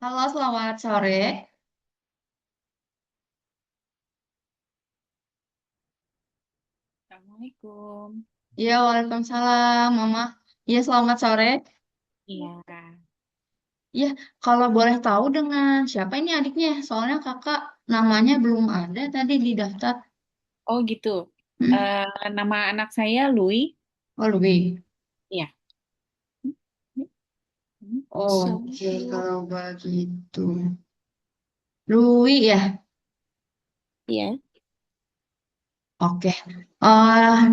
Halo, selamat sore. Assalamualaikum. Ya, Waalaikumsalam, Mama. Ya, selamat sore. Iya. Ya, kalau boleh tahu dengan siapa ini adiknya? Soalnya kakak namanya belum ada tadi di daftar. Oh gitu. Hmm. Eh, Nama anak saya Louis. Oh, lebih. Iya. Oke, kalau begitu. Lui ya? Iya. Oke.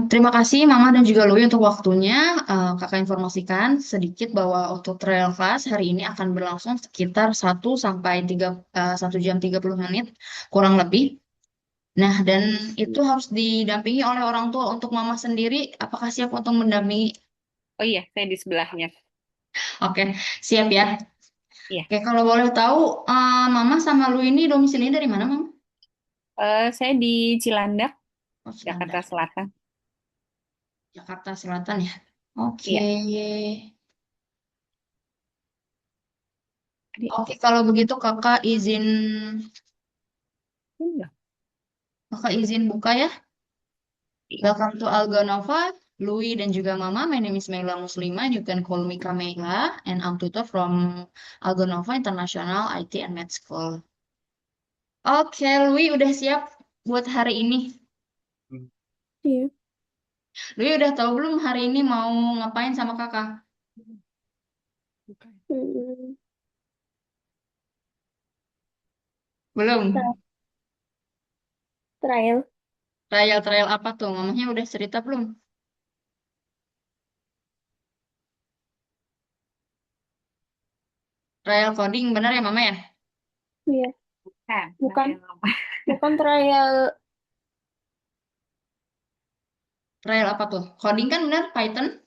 Terima kasih Mama dan juga Lui untuk waktunya. Kakak informasikan sedikit bahwa untuk trial class hari ini akan berlangsung sekitar 1 jam 30 menit kurang lebih. Nah, dan itu harus didampingi oleh orang tua. Untuk Mama sendiri, apakah siap untuk mendampingi? Oh iya, saya di sebelahnya. Oke, siap ya. Iya. Oke, kalau boleh tahu, Mama sama Lui ini domisilinya dari mana, Mama? Saya di Cilandak, Oh, Jakarta Cilandak, Selatan. Jakarta Selatan ya. Oke. Iya. Oke, kalau begitu Iya. kakak izin buka ya. Iya. Welcome to Algonova, Louis dan juga Mama. My name is Meila Muslima. You can call me Kamela, and I'm tutor from Algonova International IT and Med School. Oke, Louis udah siap buat hari ini. Iya. Louis udah tahu belum hari ini mau ngapain sama kakak? Bukan. Belum. Trial. Trial-trial apa tuh? Mamanya udah cerita belum? Trial coding, bener ya Mama ya? Iya. Bukan, bukan trial. Trial apa tuh? Coding kan bener, Python.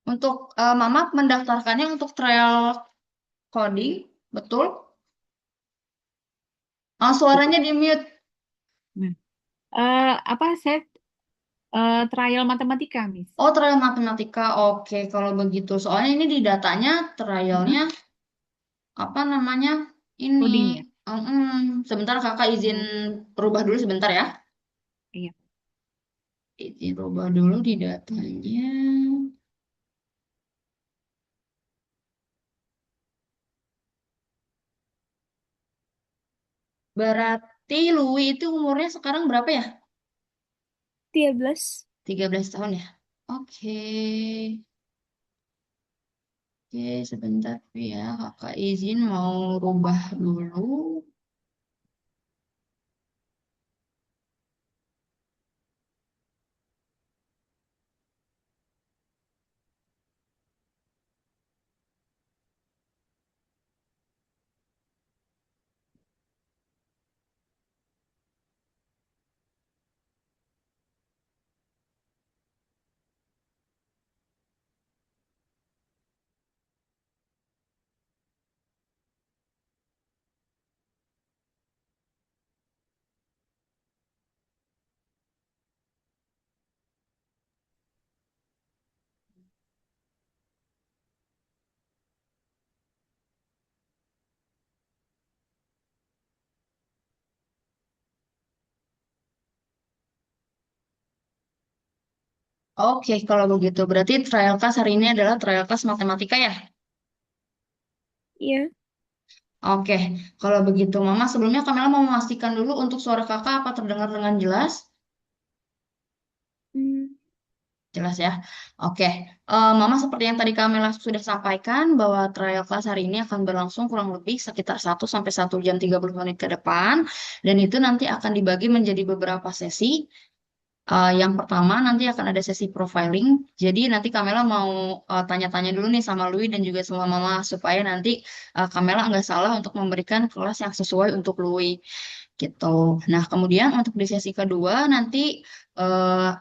Untuk Mama mendaftarkannya untuk trial coding, betul? Suaranya di mute. Nah, apa saya trial matematika, Miss? Oh, trial matematika. Oke, kalau begitu. Soalnya ini di datanya Heeh. trialnya apa namanya? Ini. Coding ya? Sebentar kakak izin Oh, rubah dulu sebentar ya. iya. Izin rubah dulu di datanya. Berarti Louis itu umurnya sekarang berapa ya? 13. 13 tahun ya? Oke. Oke, sebentar ya. Kakak izin mau rubah dulu. Oke, kalau begitu berarti trial class hari ini adalah trial class matematika ya? Iya. Oke, kalau begitu Mama sebelumnya Kamila mau memastikan dulu untuk suara kakak apa terdengar dengan jelas? Hmm. Jelas ya. Oke, Mama seperti yang tadi Kamila sudah sampaikan bahwa trial class hari ini akan berlangsung kurang lebih sekitar 1 sampai 1 jam 30 menit ke depan. Dan itu nanti akan dibagi menjadi beberapa sesi. Yang pertama nanti akan ada sesi profiling. Jadi nanti Kamela mau tanya-tanya dulu nih sama Lui dan juga sama Mama supaya nanti Kamela nggak salah untuk memberikan kelas yang sesuai untuk Lui gitu. Nah, kemudian untuk di sesi kedua nanti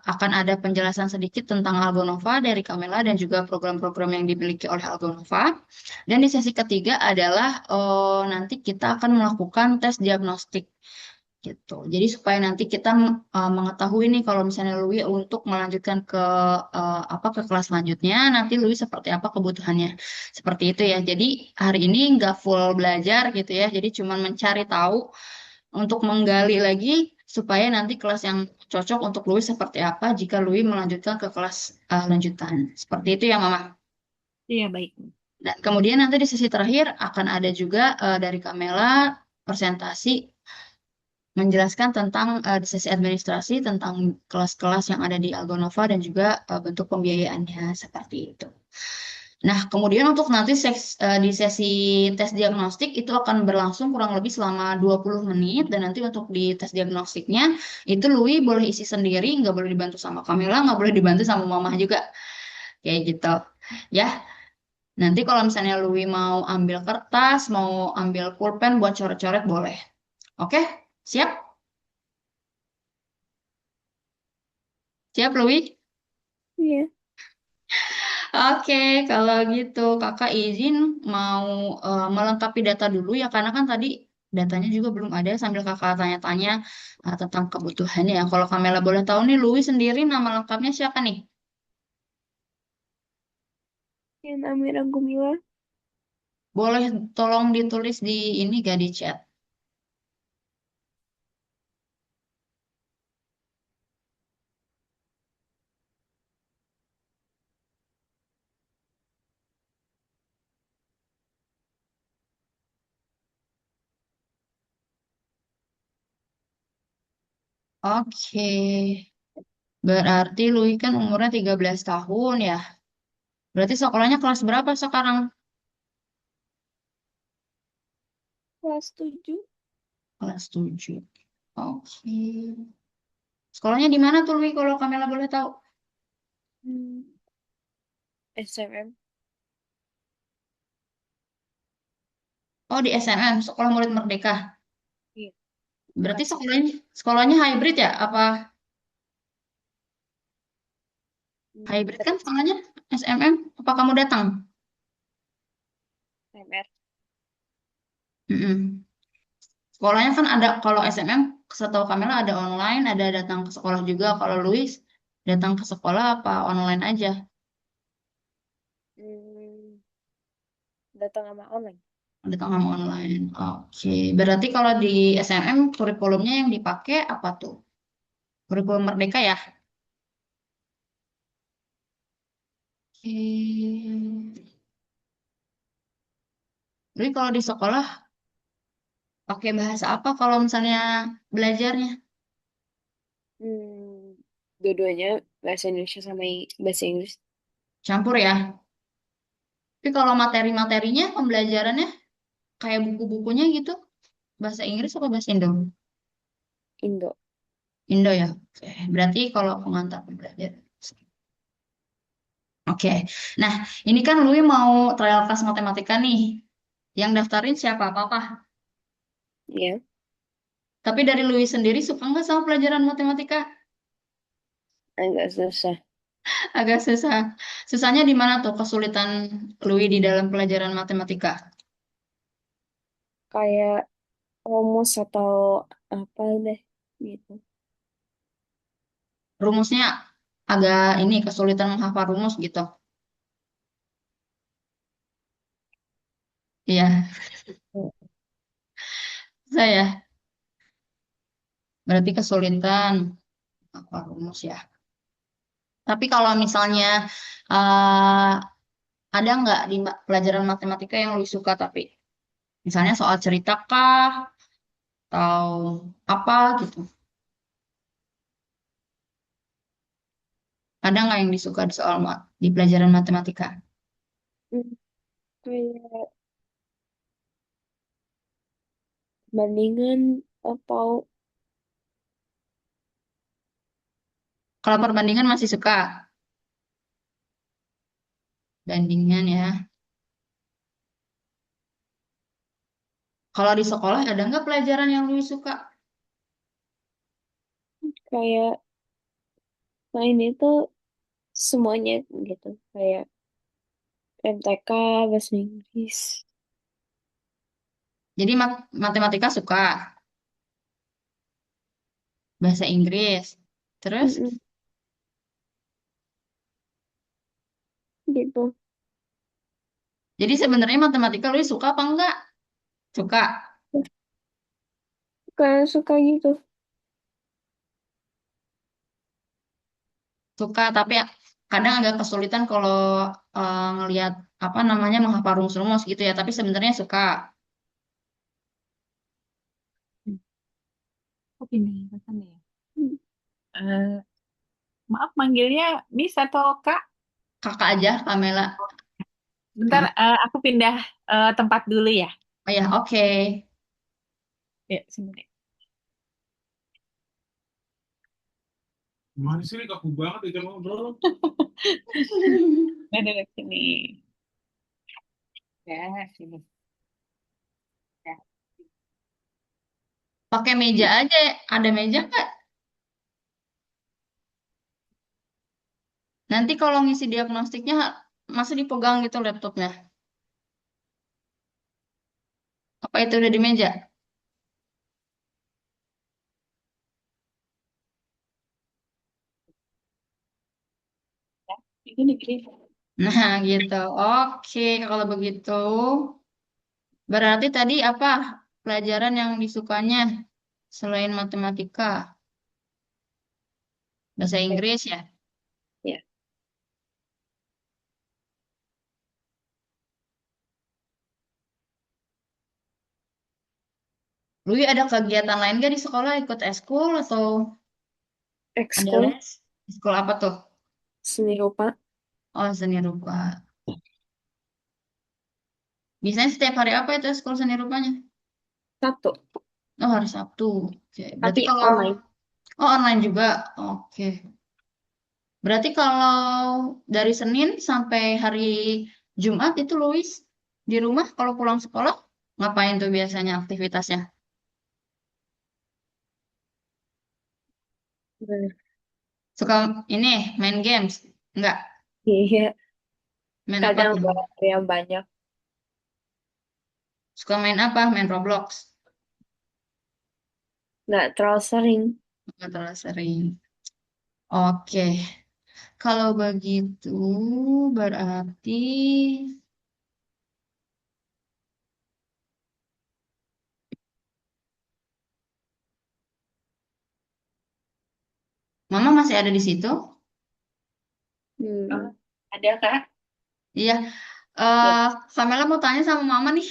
akan ada penjelasan sedikit tentang Algonova dari Kamela dan juga program-program yang dimiliki oleh Algonova. Dan di sesi ketiga adalah nanti kita akan melakukan tes diagnostik. gitu. Jadi supaya nanti kita mengetahui nih kalau misalnya Louis untuk melanjutkan ke apa ke kelas selanjutnya, nanti Louis seperti apa kebutuhannya. Seperti itu ya. Jadi hari ini nggak full belajar gitu ya. Jadi cuman mencari tahu untuk menggali lagi supaya nanti kelas yang cocok untuk Louis seperti apa jika Louis melanjutkan ke kelas lanjutan. Seperti itu ya, Mama. Iya, baik. Dan kemudian nanti di sesi terakhir akan ada juga dari Kamela presentasi menjelaskan tentang di sesi administrasi tentang kelas-kelas yang ada di Algonova dan juga bentuk pembiayaannya seperti itu. Nah, kemudian untuk nanti di sesi tes diagnostik itu akan berlangsung kurang lebih selama 20 menit dan nanti untuk di tes diagnostiknya itu Louis boleh isi sendiri, nggak boleh dibantu sama Kamela, nggak boleh dibantu sama Mama juga. Kayak gitu. Ya, nanti kalau misalnya Louis mau ambil kertas, mau ambil pulpen buat coret-coret boleh. Oke, siap? Siap, Louis? Iya. Oke, kalau gitu kakak izin mau melengkapi data dulu ya, karena kan tadi datanya juga belum ada sambil kakak tanya-tanya tentang kebutuhannya. Kalau Kamela boleh tahu nih, Louis sendiri nama lengkapnya siapa nih? Yang Amira Gumila. Boleh tolong ditulis di ini gak di chat? Oke, berarti Louis kan umurnya 13 tahun ya. Berarti sekolahnya kelas berapa sekarang? Kelas 7. Kelas 7. Oke. Sekolahnya di mana tuh, Louis, kalau Kamela boleh tahu? SMM. Oh, di SMM, Sekolah Murid Merdeka. Iya. Berarti Jakarta. sekolahnya hybrid ya? Apa hybrid kan Betul. sekolahnya SMM? Apa kamu datang? MR. Mm-mm. Sekolahnya kan ada kalau SMM, setahu Kamila ada online, ada datang ke sekolah juga. Kalau Louis datang ke sekolah apa online aja? Hmm, datang sama online. Datang sama online. Oke. Berarti kalau di SMM kurikulumnya yang dipakai apa tuh? Kurikulum Merdeka ya? Oke. Jadi kalau di sekolah pakai bahasa apa kalau misalnya belajarnya? Dua-duanya bahasa Indonesia sama bahasa Inggris. Campur ya? Tapi kalau materi-materinya, pembelajarannya kayak buku-bukunya gitu, bahasa Inggris apa bahasa Indo? Indo. Indo ya. Oke. Berarti kalau pengantar pembelajaran. Oke. Nah, ini kan Lui mau trial kelas matematika nih. Yang daftarin siapa? Papa. Ya, Tapi dari Lui sendiri suka nggak sama pelajaran matematika? agak susah. Agak susah. Susahnya di mana tuh kesulitan Lui di dalam pelajaran matematika? Kayak rumus atau apa deh gitu. Rumusnya agak ini kesulitan menghafal rumus gitu. Iya, saya berarti kesulitan menghafal rumus ya. Tapi kalau misalnya eh, ada nggak di pelajaran matematika yang lu suka tapi misalnya soal cerita kah atau apa gitu? Ada nggak yang disuka di soal di pelajaran matematika? Hmm, Kayak bandingan atau Kalau perbandingan masih suka bandingan ya. Kalau di sekolah ada nggak pelajaran yang lu suka? kayak lain itu semuanya gitu. Kayak MTK, bahasa Inggris. Jadi matematika suka. bahasa Inggris. Terus, Mm-mm. Gitu. jadi sebenarnya matematika lu suka apa enggak? Suka. Kayak suka gitu. Suka, tapi kadang agak kesulitan kalau ngelihat apa namanya menghafal rumus-rumus gitu ya. Tapi sebenarnya suka. Aku pindah ke sana ya. Eh, maaf manggilnya Miss atau Kak? Kakak aja, Pamela. Bentar, Hmm. aku pindah tempat dulu ya. Oh ya, oke. Ya, sebentar. Gimana sih, kaku banget diajak ngobrol. Nah, duduk sini. Ya, sini. Ya. Pakai meja aja. Ada meja nggak? Nanti kalau ngisi diagnostiknya masih dipegang gitu laptopnya. Apa itu udah di meja? Ini negeri. Nah, gitu. Oke, kalau begitu. Berarti tadi apa pelajaran yang disukanya selain matematika? Bahasa Inggris ya? Ya. Lu ada kegiatan lain gak di sekolah? Ikut eskul atau ada Ekskul les? Eskul apa tuh? seni rupa Oh, seni rupa. Biasanya setiap hari apa itu eskul seni rupanya? satu, Oh, hari Sabtu. Oke. Berarti tapi kalau online. oh online juga. Oke. Berarti kalau dari Senin sampai hari Jumat itu Luis di rumah kalau pulang sekolah ngapain tuh biasanya aktivitasnya? Nah, Suka ini main games? Enggak. iya, Main apa kadang tuh? yang banyak. Suka main apa? Main Roblox. Nggak terlalu sering. Enggak terlalu sering. Oke. Kalau begitu berarti Mama masih ada di situ? Oh, Hmm. ada Kak? Iya. Ya. Eh, Kamela mau tanya sama Mama nih.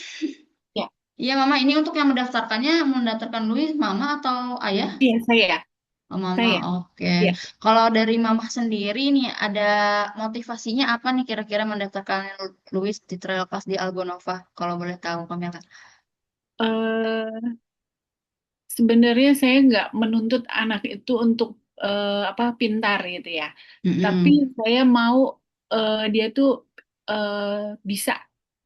Ya. Iya, Mama. Ini untuk yang mendaftarkannya, mendaftarkan Luis, Mama atau Ayah? Iya, saya. Oh, Mama, Saya. oke. Ya. Kalau dari Mama sendiri nih, ada motivasinya apa nih kira-kira mendaftarkan Luis di trial class di Algonova? Kalau boleh tahu, Kamela. Eh, sebenarnya saya nggak menuntut anak itu untuk apa pintar gitu ya. Tapi Mm-mm. saya mau dia tuh eh, bisa.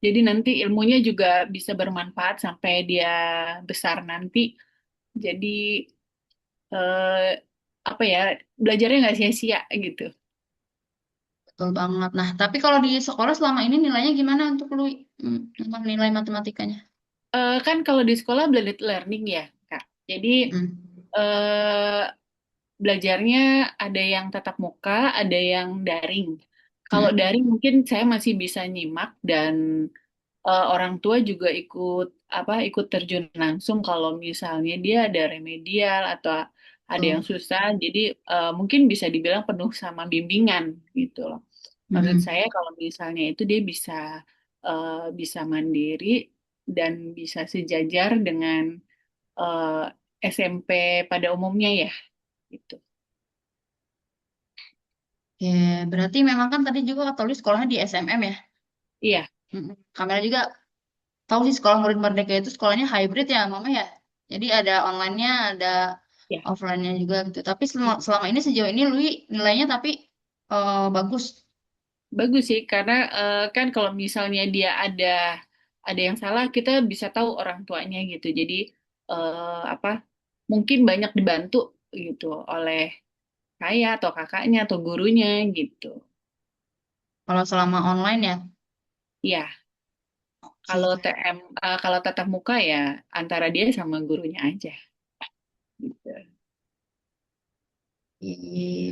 Jadi nanti ilmunya juga bisa bermanfaat sampai dia besar nanti. Jadi eh, apa ya, belajarnya nggak sia-sia gitu. Betul banget. Nah, tapi kalau di sekolah selama ini nilainya gimana untuk Luis? Nilai matematikanya? Kan kalau di sekolah blended learning ya, Kak. Jadi Mm. eh, belajarnya ada yang tatap muka, ada yang daring. Kalau Mm. daring mungkin saya masih bisa nyimak dan orang tua juga ikut terjun langsung kalau misalnya dia ada remedial atau ada yang Betul. susah. Jadi mungkin bisa dibilang penuh sama bimbingan gitu loh. Maksud Mm-mm. saya kalau misalnya itu dia bisa mandiri dan bisa sejajar dengan eh, SMP pada umumnya ya gitu. Oke, berarti memang kan tadi juga kata Luis sekolahnya di SMM ya? Iya, Mm-mm. Kamera juga tahu sih sekolah murid merdeka itu sekolahnya hybrid ya, Mama ya. Jadi ada online-nya, ada ya. offline-nya juga gitu. Tapi selama ini sejauh ini Lui nilainya tapi bagus. Bagus sih karena kan kalau misalnya dia ada yang salah kita bisa tahu orang tuanya gitu. Jadi apa mungkin banyak dibantu gitu oleh saya atau kakaknya atau gurunya gitu. Kalau selama online ya. Ya, kalau Oke. kalau tatap muka ya antara dia sama gurunya aja gitu.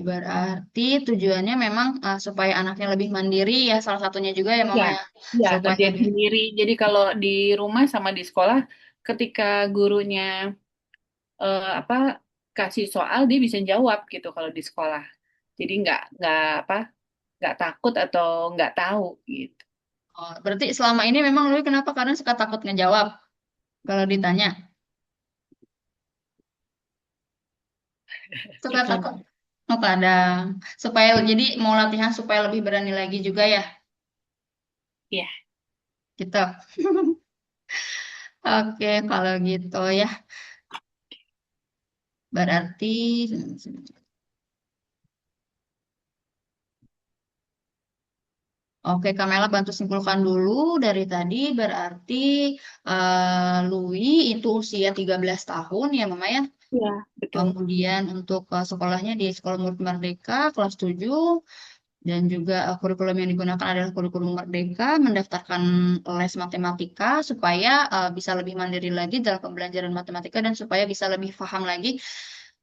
Berarti tujuannya memang supaya anaknya lebih mandiri ya, salah satunya juga ya Ya, Mama ya, ya supaya ngerjain lebih. sendiri. Jadi kalau di rumah sama di sekolah, ketika gurunya apa kasih soal dia bisa jawab gitu kalau di sekolah. Jadi nggak takut atau nggak tahu gitu. Oh, berarti selama ini memang Lui kenapa? Karena suka takut ngejawab kalau ditanya. Suka Itu takut. Oh, kadang. Supaya jadi mau latihan supaya lebih berani lagi juga ya. ya. Gitu. Oke, kalau gitu ya. Berarti oke, Kamela bantu simpulkan dulu dari tadi. Berarti Louis itu usia 13 tahun ya Mama ya. Ya, betul. Kemudian untuk sekolahnya di Sekolah Murid Merdeka kelas 7 dan juga kurikulum yang digunakan adalah kurikulum Merdeka, mendaftarkan les matematika supaya bisa lebih mandiri lagi dalam pembelajaran matematika dan supaya bisa lebih paham lagi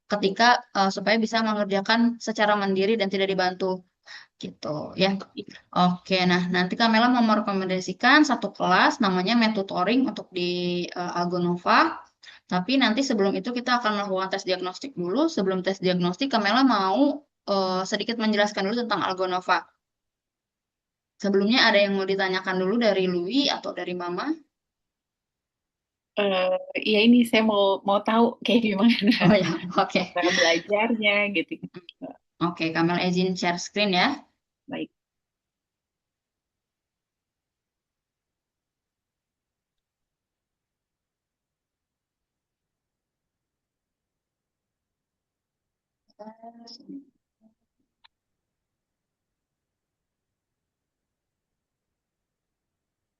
ketika supaya bisa mengerjakan secara mandiri dan tidak dibantu gitu ya. Oke, nah nanti Kamela mau merekomendasikan satu kelas namanya Metutoring untuk di Algonova. Tapi nanti sebelum itu kita akan melakukan tes diagnostik dulu. Sebelum tes diagnostik, Kamela mau sedikit menjelaskan dulu tentang Algonova. Sebelumnya ada yang mau ditanyakan dulu dari Louis atau dari Mama? Eh ya ini saya mau tahu kayak gimana Oh ya, oke. cara belajarnya gitu. Oke, Kamela izin share screen ya. Baik.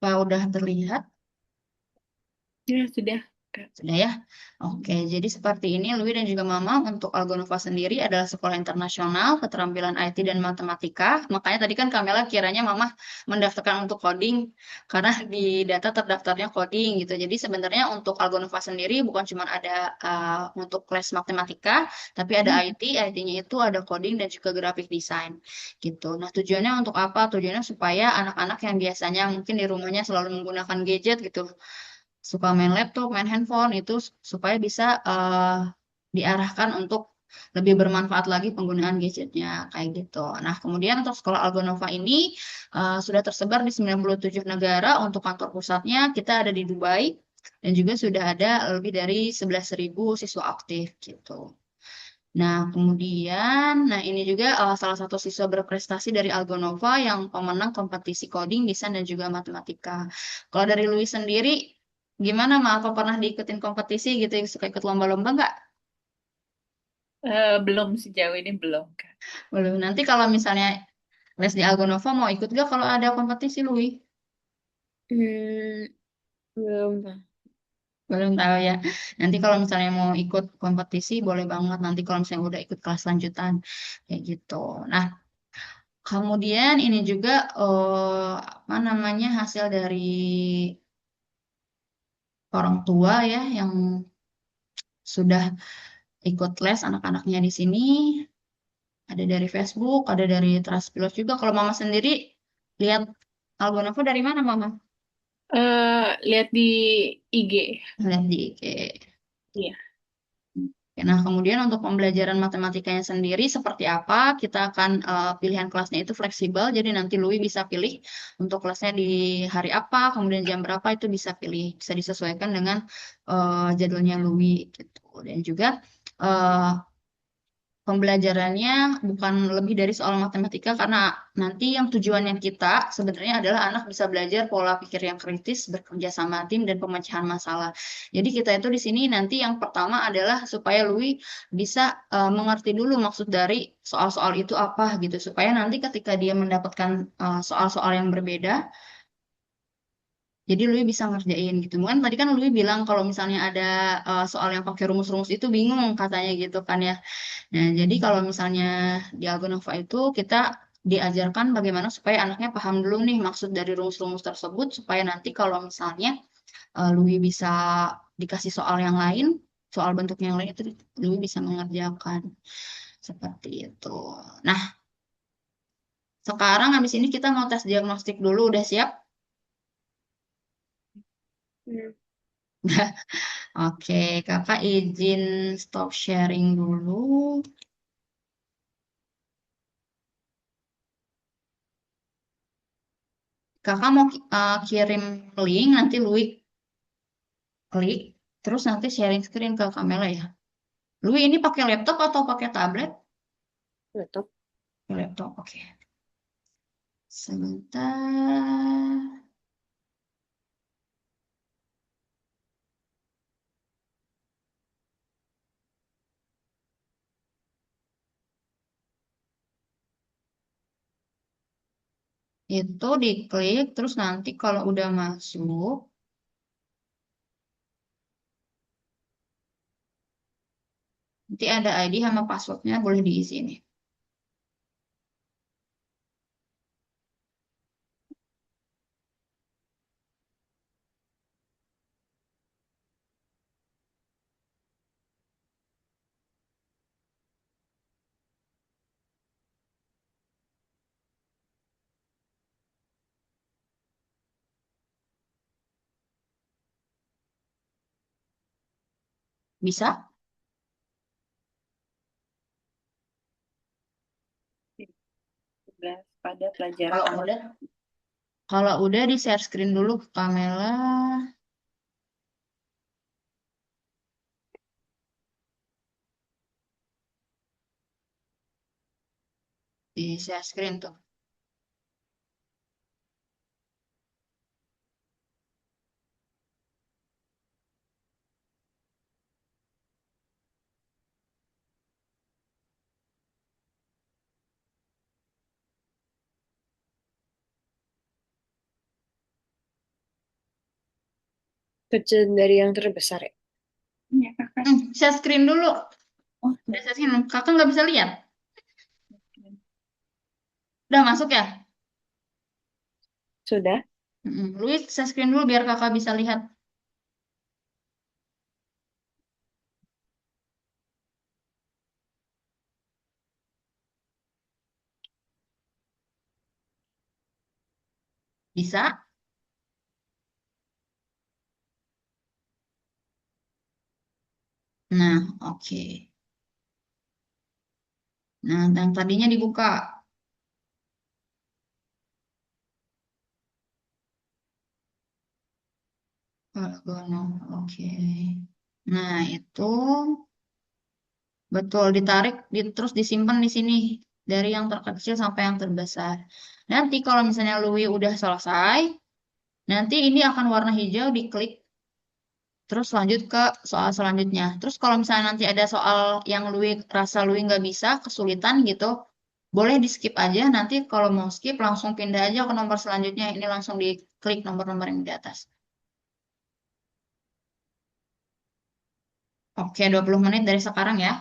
Apa udah terlihat? Ya sudah, Kak. Sudah ya? Oke, jadi seperti ini Louis dan juga Mama untuk Algonova sendiri adalah sekolah internasional keterampilan IT dan matematika. Makanya tadi kan Kamela kiranya Mama mendaftarkan untuk coding karena di data terdaftarnya coding gitu. Jadi sebenarnya untuk Algonova sendiri bukan cuma ada untuk kelas matematika, tapi ada IT, IT-nya itu ada coding dan juga graphic design gitu. Nah, tujuannya untuk apa? Tujuannya supaya anak-anak yang biasanya mungkin di rumahnya selalu menggunakan gadget gitu suka main laptop, main handphone itu supaya bisa diarahkan untuk lebih bermanfaat lagi penggunaan gadgetnya kayak gitu. Nah, kemudian untuk sekolah Algonova ini sudah tersebar di 97 negara. Untuk kantor pusatnya kita ada di Dubai dan juga sudah ada lebih dari 11.000 siswa aktif gitu. Nah, kemudian, nah ini juga salah satu siswa berprestasi dari Algonova yang pemenang kompetisi coding, desain, dan juga matematika. Kalau dari Louis sendiri, gimana, Ma? Apa pernah diikutin kompetisi gitu, suka ikut lomba-lomba nggak? Belum sejauh ini belum, Kak. Belum. Nanti kalau misalnya les di Algonova mau ikut nggak kalau ada kompetisi, Louis? Hmm, belum tahu. Belum tahu ya. Nanti kalau misalnya mau ikut kompetisi, boleh banget. Nanti kalau misalnya udah ikut kelas lanjutan, kayak gitu. Nah, kemudian ini juga apa namanya hasil dari orang tua ya yang sudah ikut les anak-anaknya di sini. Ada dari Facebook, ada dari Trustpilot juga. Kalau Mama sendiri lihat Algonovo dari mana Mama? Lihat di IG. Lihat di IG. Iya. Oke, nah, kemudian untuk pembelajaran matematikanya sendiri seperti apa? Kita akan pilihan kelasnya itu fleksibel, jadi nanti Louis bisa pilih untuk kelasnya di hari apa, kemudian jam berapa itu bisa pilih, bisa disesuaikan dengan jadwalnya Louis gitu. Dan juga eh, pembelajarannya bukan lebih dari soal matematika karena nanti yang tujuannya kita sebenarnya adalah anak bisa belajar pola pikir yang kritis, bekerja sama tim dan pemecahan masalah. Jadi kita itu di sini nanti yang pertama adalah supaya Louis bisa mengerti dulu maksud dari soal-soal itu apa gitu supaya nanti ketika dia mendapatkan soal-soal yang berbeda jadi Lui bisa ngerjain gitu. Mungkin tadi kan Lui bilang kalau misalnya ada soal yang pakai rumus-rumus itu bingung katanya gitu kan ya. Nah, jadi kalau misalnya di Algonova itu kita diajarkan bagaimana supaya anaknya paham dulu nih maksud dari rumus-rumus tersebut supaya nanti kalau misalnya Lui bisa dikasih soal yang lain, soal bentuknya yang lain itu Lui bisa mengerjakan. Seperti itu. Nah, sekarang habis ini kita mau tes diagnostik dulu. Udah siap? Hmm. Oke, kakak izin stop sharing dulu. Kakak mau kirim link, nanti Lui klik, terus nanti sharing screen ke Kamela ya. Lui ini pakai laptop atau pakai tablet? Laptop. Pakai laptop, oke. Sebentar. Itu diklik, terus nanti kalau udah masuk, nanti ada ID sama passwordnya boleh diisi nih. Bisa? Tugas pada pelajaran Kalau nomor udah, kalau udah di share screen dulu ke Kamela, di share screen tuh. Kecil dari yang terbesar ya. ya kakak. Share screen dulu. Oh, Udah share screen. Kakak nggak bisa lihat. Udah masuk ya? Sudah. Luis, share screen dulu biar kakak bisa lihat. Bisa? Nah, oke. Nah, yang tadinya dibuka. Hexagonal, oke. Nah, itu betul ditarik, terus disimpan di sini dari yang terkecil sampai yang terbesar. Nanti kalau misalnya Louis udah selesai, nanti ini akan warna hijau diklik, terus lanjut ke soal selanjutnya. Terus kalau misalnya nanti ada soal yang Louis rasa Louis nggak bisa, kesulitan gitu, boleh di skip aja. Nanti kalau mau skip langsung pindah aja ke nomor selanjutnya. Ini langsung diklik nomor-nomor yang di atas. Oke, 20 menit dari sekarang ya.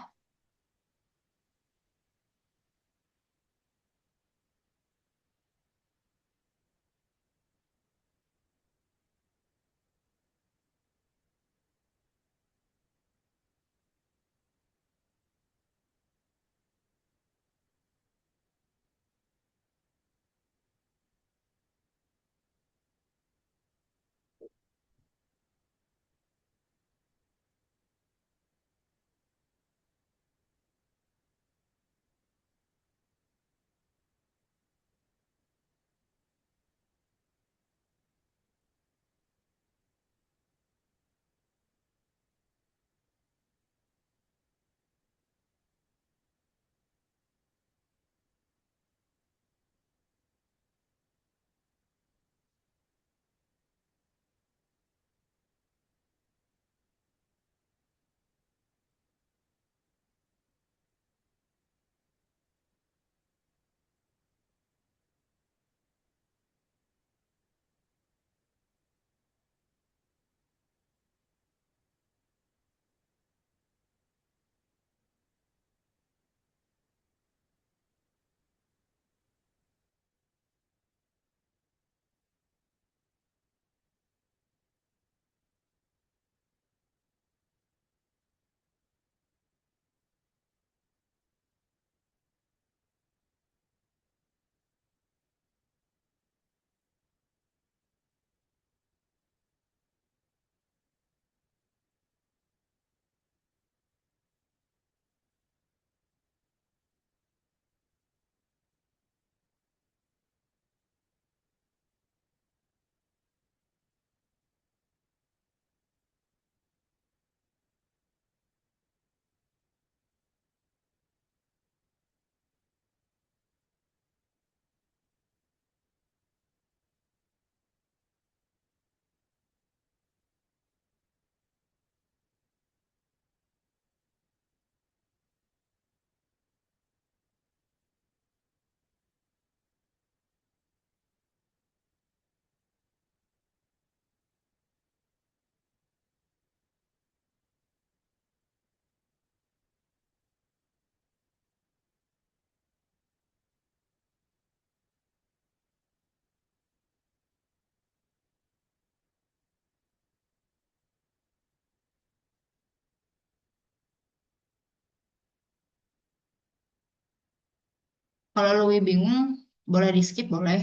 Kalau lebih bingung, boleh di skip, boleh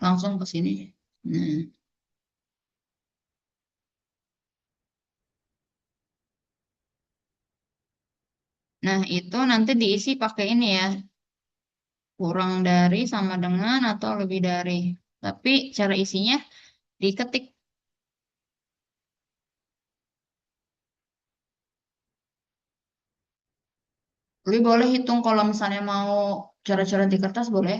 langsung ke sini. Nah, nah, itu nanti diisi pakai ini ya, kurang dari sama dengan atau lebih dari. Tapi cara isinya diketik. Lebih boleh hitung kalau misalnya mau coret-coret di kertas boleh.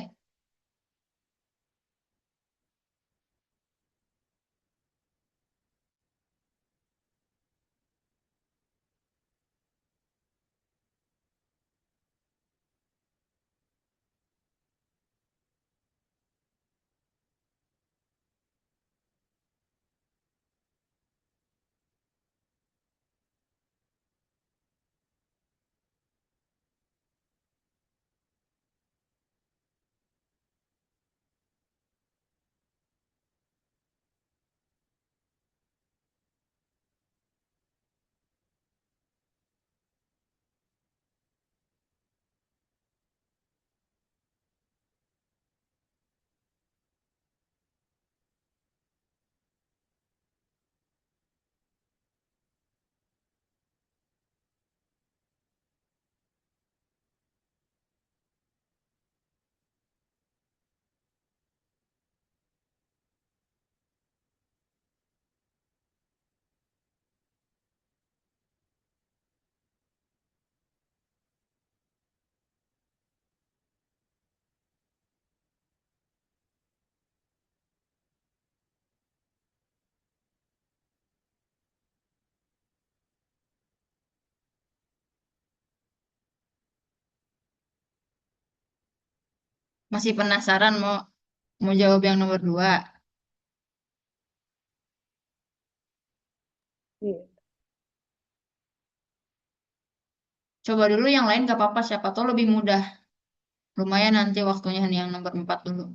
Masih penasaran mau mau jawab yang nomor dua? Iya. Coba dulu yang lain gak apa-apa, siapa tahu lebih mudah. Lumayan nanti waktunya yang nomor 4 dulu.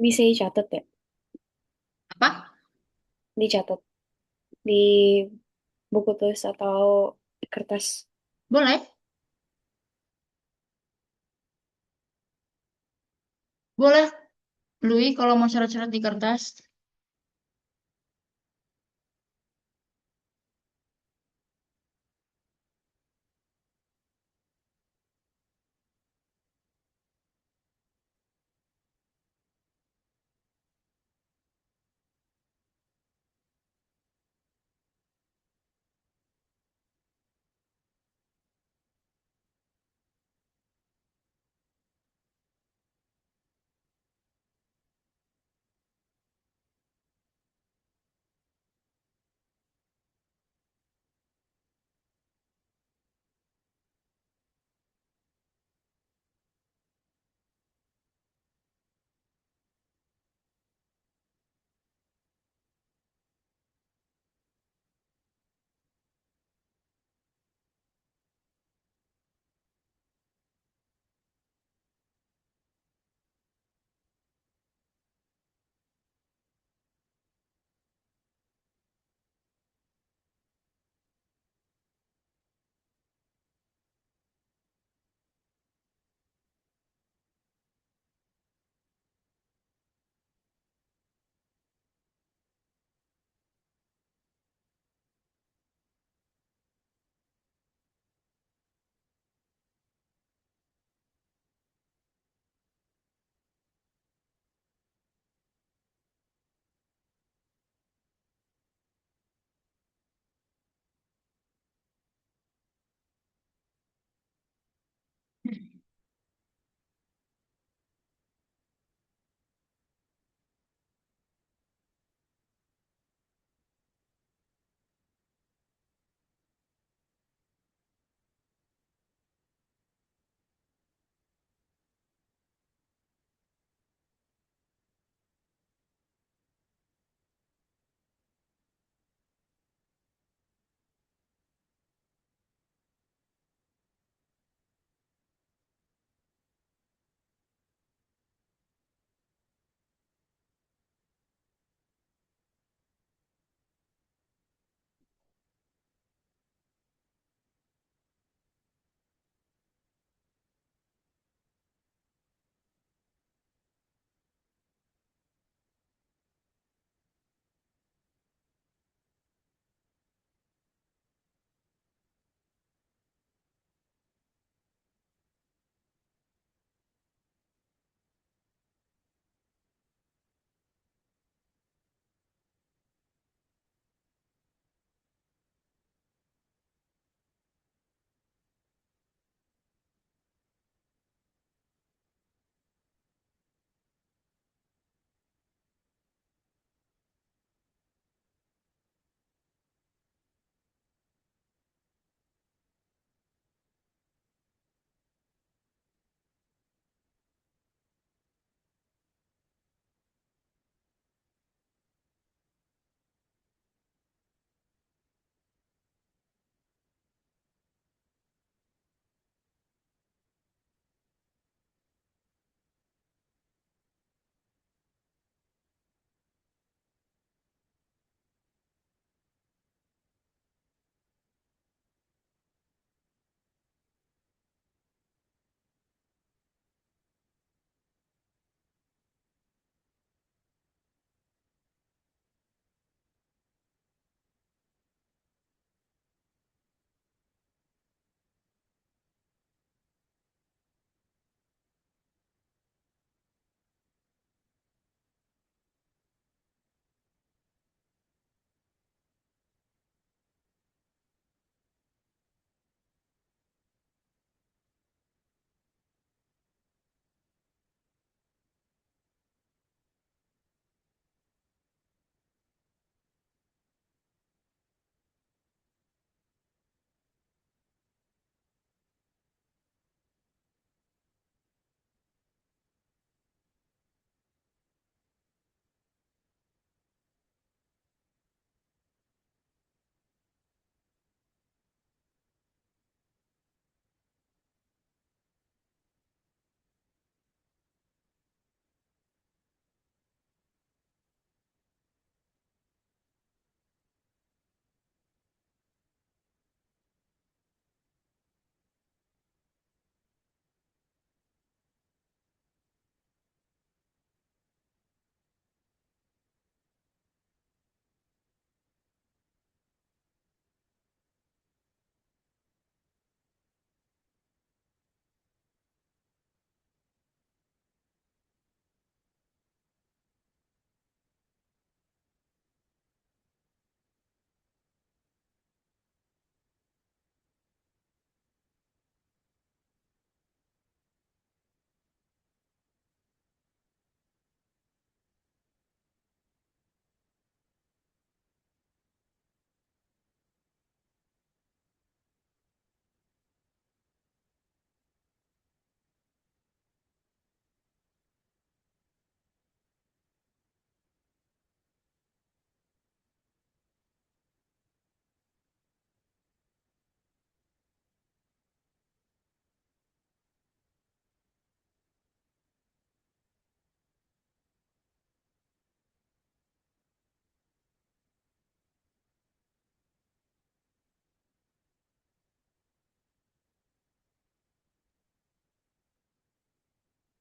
Bisa dicatat ya? Apa? Dicatat di buku tulis atau kertas. Boleh? Boleh, Lui, kalau mau coret-coret di kertas.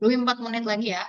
Louis 4 menit lagi ya.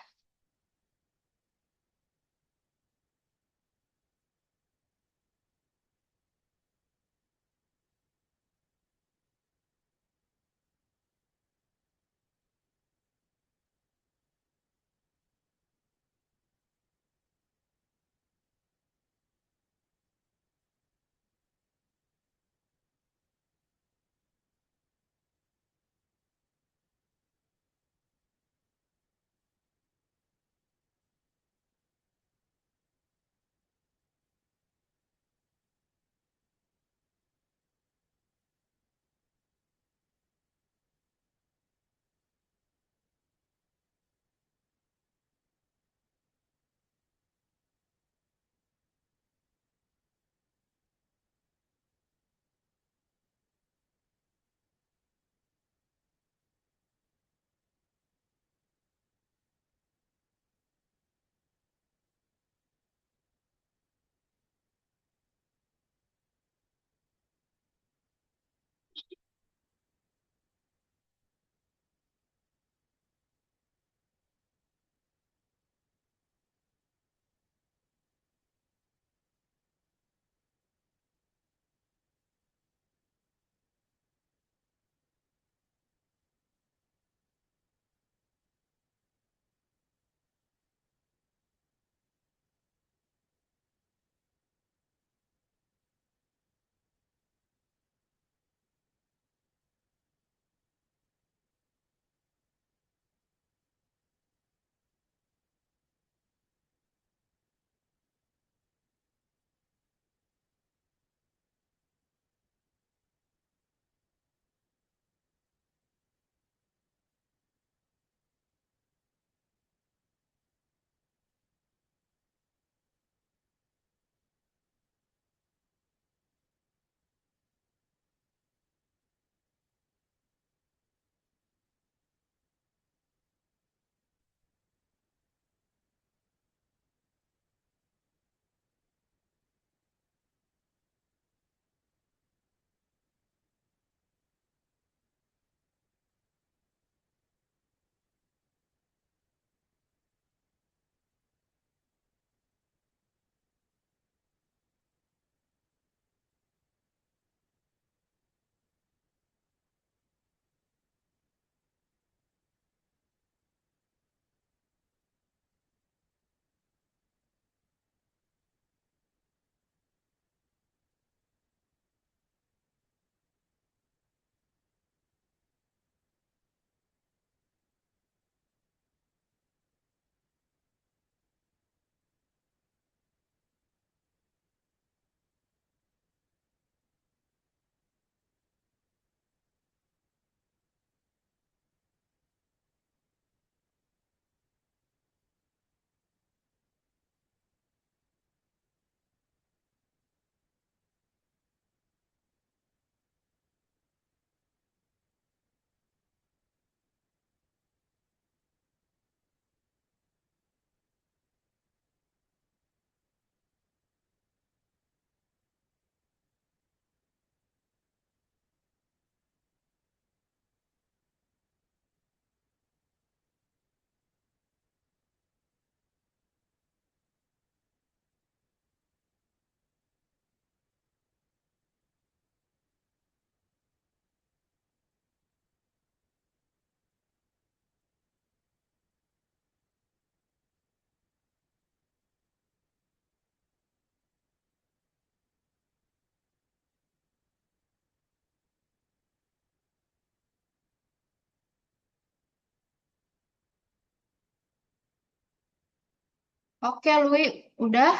Oke, Louis, udah.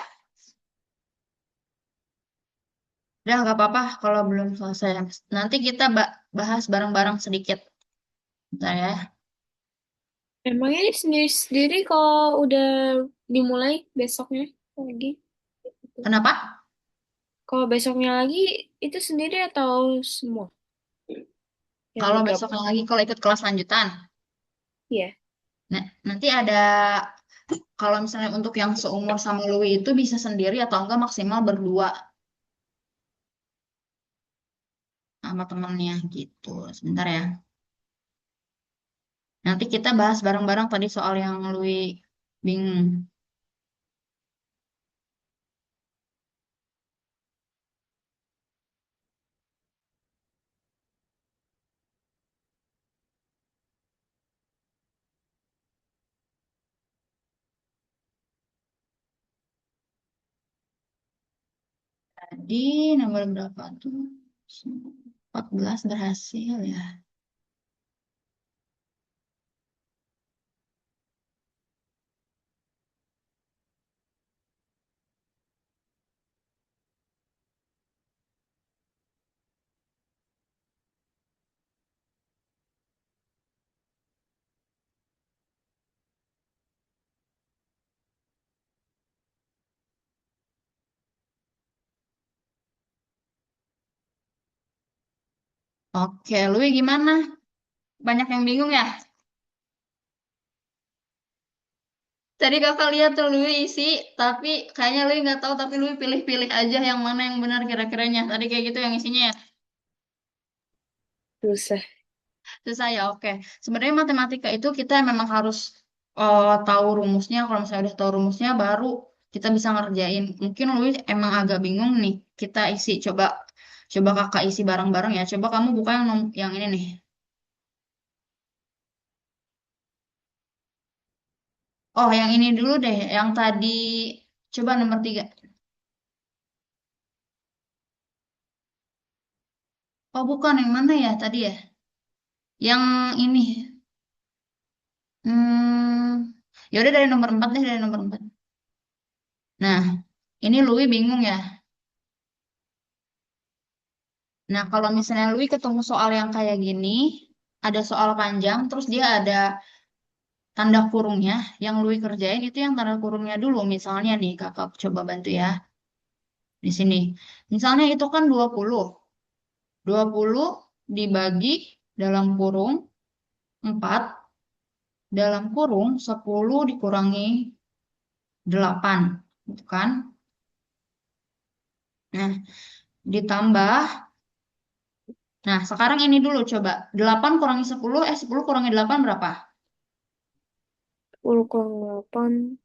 Udah nggak apa-apa kalau belum selesai. Nanti kita bahas bareng-bareng sedikit. Bentar ya. Emangnya ini sendiri-sendiri kalau udah dimulai besoknya lagi? Gitu. Kenapa? Kalau besoknya lagi itu sendiri atau semua yang Kalau bergabung? besoknya lagi kalau ikut kelas lanjutan. Iya. Nah, nanti ada kalau misalnya untuk yang seumur sama Louis itu bisa sendiri atau enggak maksimal berdua sama temennya gitu. Sebentar ya. Nanti kita bahas bareng-bareng tadi soal yang Lui bingung. Jadi nomor berapa tuh? 14 berhasil ya. Oke, Lui gimana? Banyak yang bingung ya? Tadi kakak lihat tuh Lui isi, tapi kayaknya Lui nggak tahu, tapi Lui pilih-pilih aja yang mana yang benar kira-kiranya. Tadi kayak gitu yang isinya ya. Susah. Susah ya, oke. Sebenarnya matematika itu kita memang harus tahu rumusnya. Kalau misalnya udah tahu rumusnya, baru kita bisa ngerjain. Mungkin Lui emang agak bingung nih. Kita isi, coba coba kakak isi bareng-bareng ya. Coba kamu buka yang ini nih. Oh, yang ini dulu deh. Yang tadi, coba nomor 3. Oh, bukan. Yang mana ya tadi ya? Yang ini. Ya udah dari nomor 4 deh, dari nomor 4. Nah, ini Louis bingung ya. Nah, kalau misalnya Louis ketemu soal yang kayak gini, ada soal panjang, terus dia ada tanda kurungnya, yang Louis kerjain itu yang tanda kurungnya dulu. Misalnya nih, kakak coba bantu ya. Di sini. Misalnya itu kan 20. 20 dibagi dalam kurung 4, dalam kurung 10 dikurangi 8. Gitu kan? Nah, ditambah. Nah, sekarang ini dulu coba. 8 kurangi 10, 10 kurangi 8 berapa? 10 kurang 8.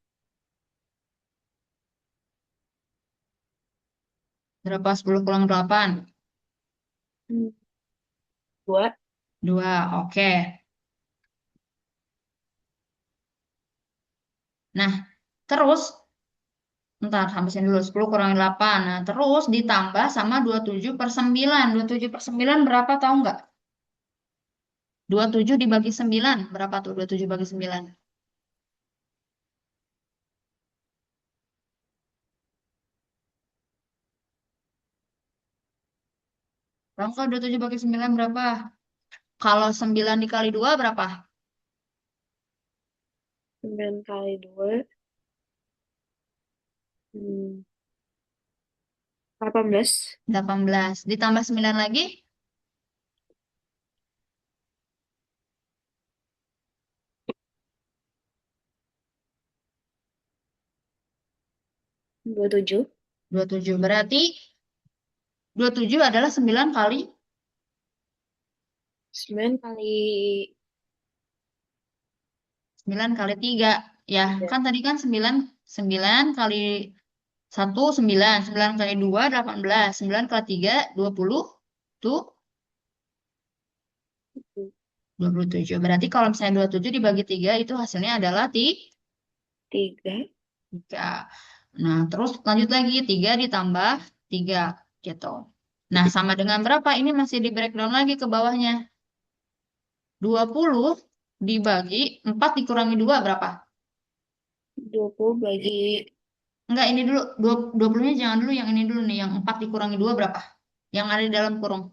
Berapa 10 kurang 8? 2. 2, oke. Nah, terus, ntar sampai sini dulu. 10 kurangi 8. Nah, terus ditambah sama 27/9. 27/9 berapa tahu nggak? 27 dibagi 9. Berapa tuh 27 bagi 9? Tahu nggak 27 bagi 9 berapa? Kalau 9 dikali 2 berapa? 9 kali 2. 18. 18. Ditambah 9 lagi? 27. 27. Berarti 27 adalah 9 kali 9 kali 9 kali 3. Ya, 3. kan tadi kan 9, 9 kali 1, 9. 9 kali 2, 18. 9 kali 3, 20. Tuh, 27. Berarti kalau misalnya 27 dibagi 3, itu hasilnya adalah 3. 3. Nah, terus lanjut lagi. 3 ditambah 3. Gitu. Nah, sama dengan berapa? Ini masih di breakdown lagi ke bawahnya. 20 dibagi 4 dikurangi 2 berapa? 20 bagi Enggak, ini dulu. 20-nya jangan dulu, yang ini dulu nih. Yang 4 dikurangi 2 berapa? Yang ada di dalam kurung.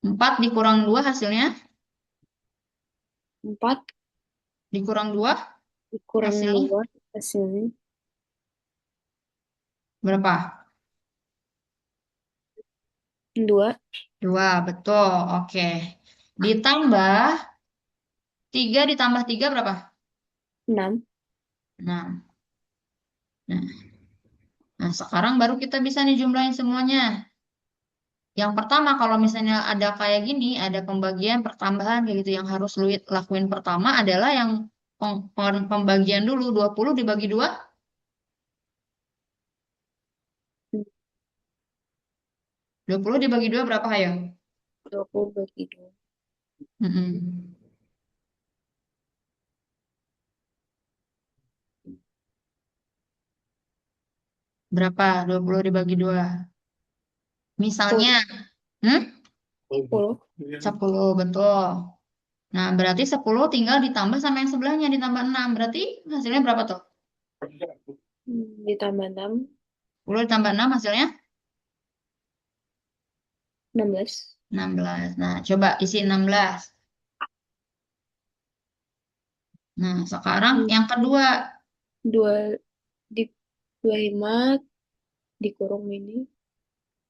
4 dikurang 2 hasilnya. 4 Dikurang 2 dikurang hasilnya 2 hasilnya berapa? 2. 2, betul. Oke. Ditambah 3 ditambah 3 berapa? 6. 6. Nah, nah, sekarang baru kita bisa nih jumlahin semuanya. Yang pertama, kalau misalnya ada kayak gini, ada pembagian pertambahan kayak gitu, yang harus lu lakuin pertama adalah yang pembagian dulu. 20 dibagi 2, 20 dibagi 2 berapa, ayo? 20 bagi 2. Mm-mm. Berapa? 20 dibagi 2. Misalnya, 10. hmm? 10. 10, betul. Nah, berarti 10 tinggal ditambah sama yang sebelahnya, ditambah 6. Berarti hasilnya berapa tuh? Ditambah 6. 10 ditambah 6 hasilnya 16. 16. Nah, coba isi 16. Nah, sekarang yang kedua. 2 di 25 dikurung ini.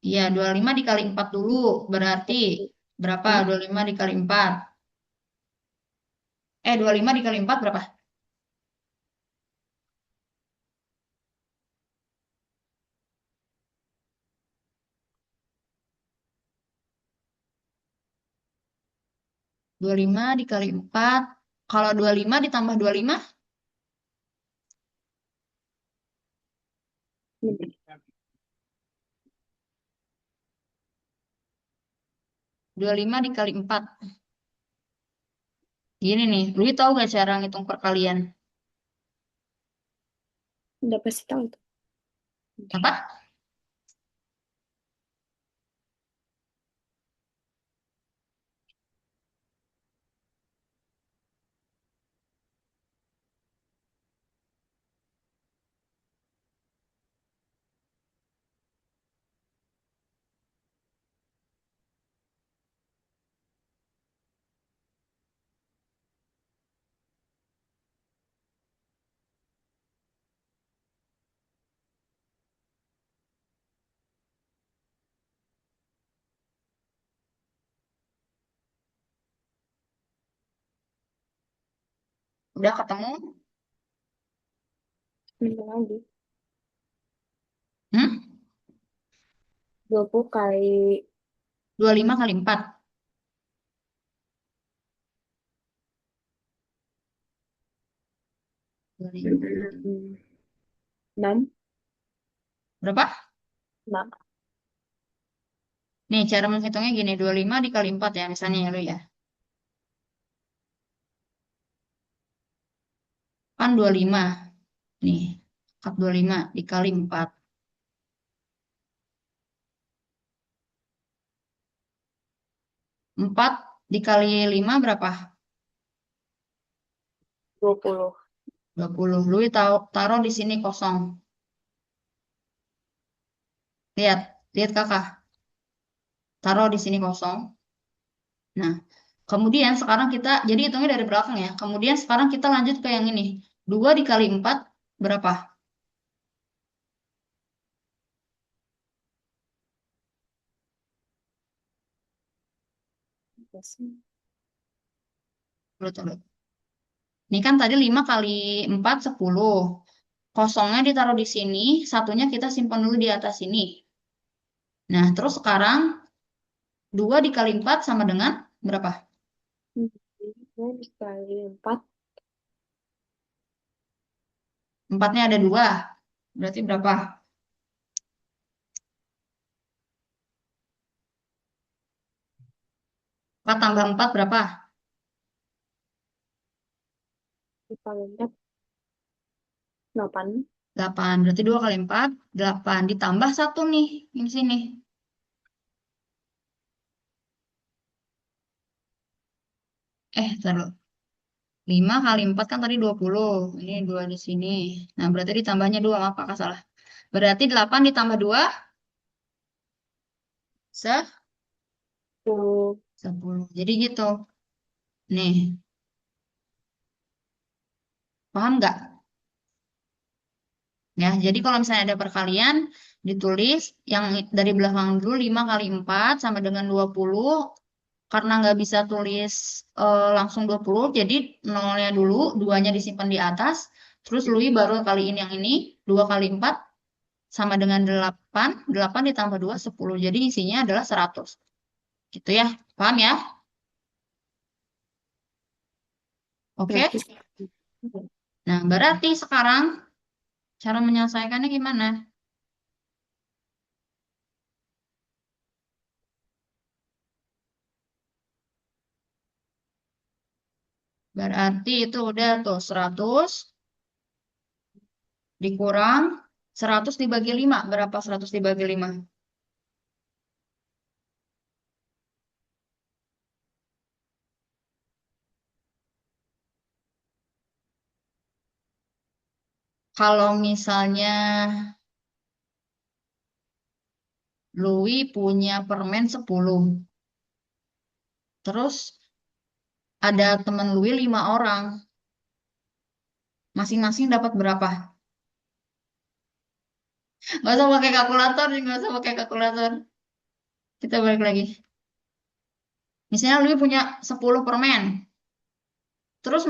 Iya, 25 dikali 4 dulu. Berarti berapa? 25 dikali 4. 25 dikali 4 berapa? 25 dikali 4. Kalau 25 ditambah 25, 25 dikali 4. Gini nih, lu tahu gak cara ngitung perkalian? Udah pasti tahu tuh. Apa? Udah ketemu? Bentar lagi. Hmm? 20 kali 25 kali 4. 25 kali 6. berapa? 6. Nih, cara menghitungnya gini, 25 dikali 4 ya, misalnya ya lu ya. Kan 25. Nih, 25 dikali 4. 4 dikali 5 berapa? 20. 20. Lu taruh di sini kosong. Lihat, lihat kakak. Taruh di sini kosong. Nah, kemudian sekarang kita, jadi hitungnya dari belakang ya. Kemudian sekarang kita lanjut ke yang ini. 2 dikali 4 berapa? Lihat, lihat. Ini kan tadi 5 kali 4 10. Kosongnya ditaruh di sini, satunya kita simpan dulu di atas sini. Nah, terus sekarang 2 dikali 4 sama dengan berapa? 2 dikali 4. 4-nya ada 2. Berarti berapa? 4 tambah 4 berapa? Dikali 4. 8. 8. Berarti 2 kali 4, 8. Ditambah 1 nih, di sini. Taruh. 5 kali 4 kan tadi 20. Ini 2 di sini. Nah, berarti ditambahnya 2. Maaf, kakak salah. Berarti 8 ditambah 2, 10. Jadi gitu. Nih, paham nggak? Ya, jadi kalau misalnya ada perkalian, ditulis yang dari belakang dulu 5 kali 4 sama dengan 20. Karena nggak bisa tulis langsung 20, jadi nolnya dulu, 2-nya disimpan di atas, terus Lui baru kaliin yang ini, 2 kali 4, sama dengan 8. 8 ditambah 2, 10. Jadi isinya adalah 100. Gitu ya. Paham ya? Oke? Ngerti. Nah, berarti sekarang cara menyelesaikannya gimana? Berarti itu udah tuh 100 dikurang 100 dibagi 5. Berapa 100 dibagi 5? Kalau misalnya Louis punya permen 10. Terus ada teman Louis 5 orang. Masing-masing dapat berapa? Nggak usah pakai kalkulator, nggak usah pakai kalkulator. Kita balik lagi. Misalnya Louis punya 10 permen. Terus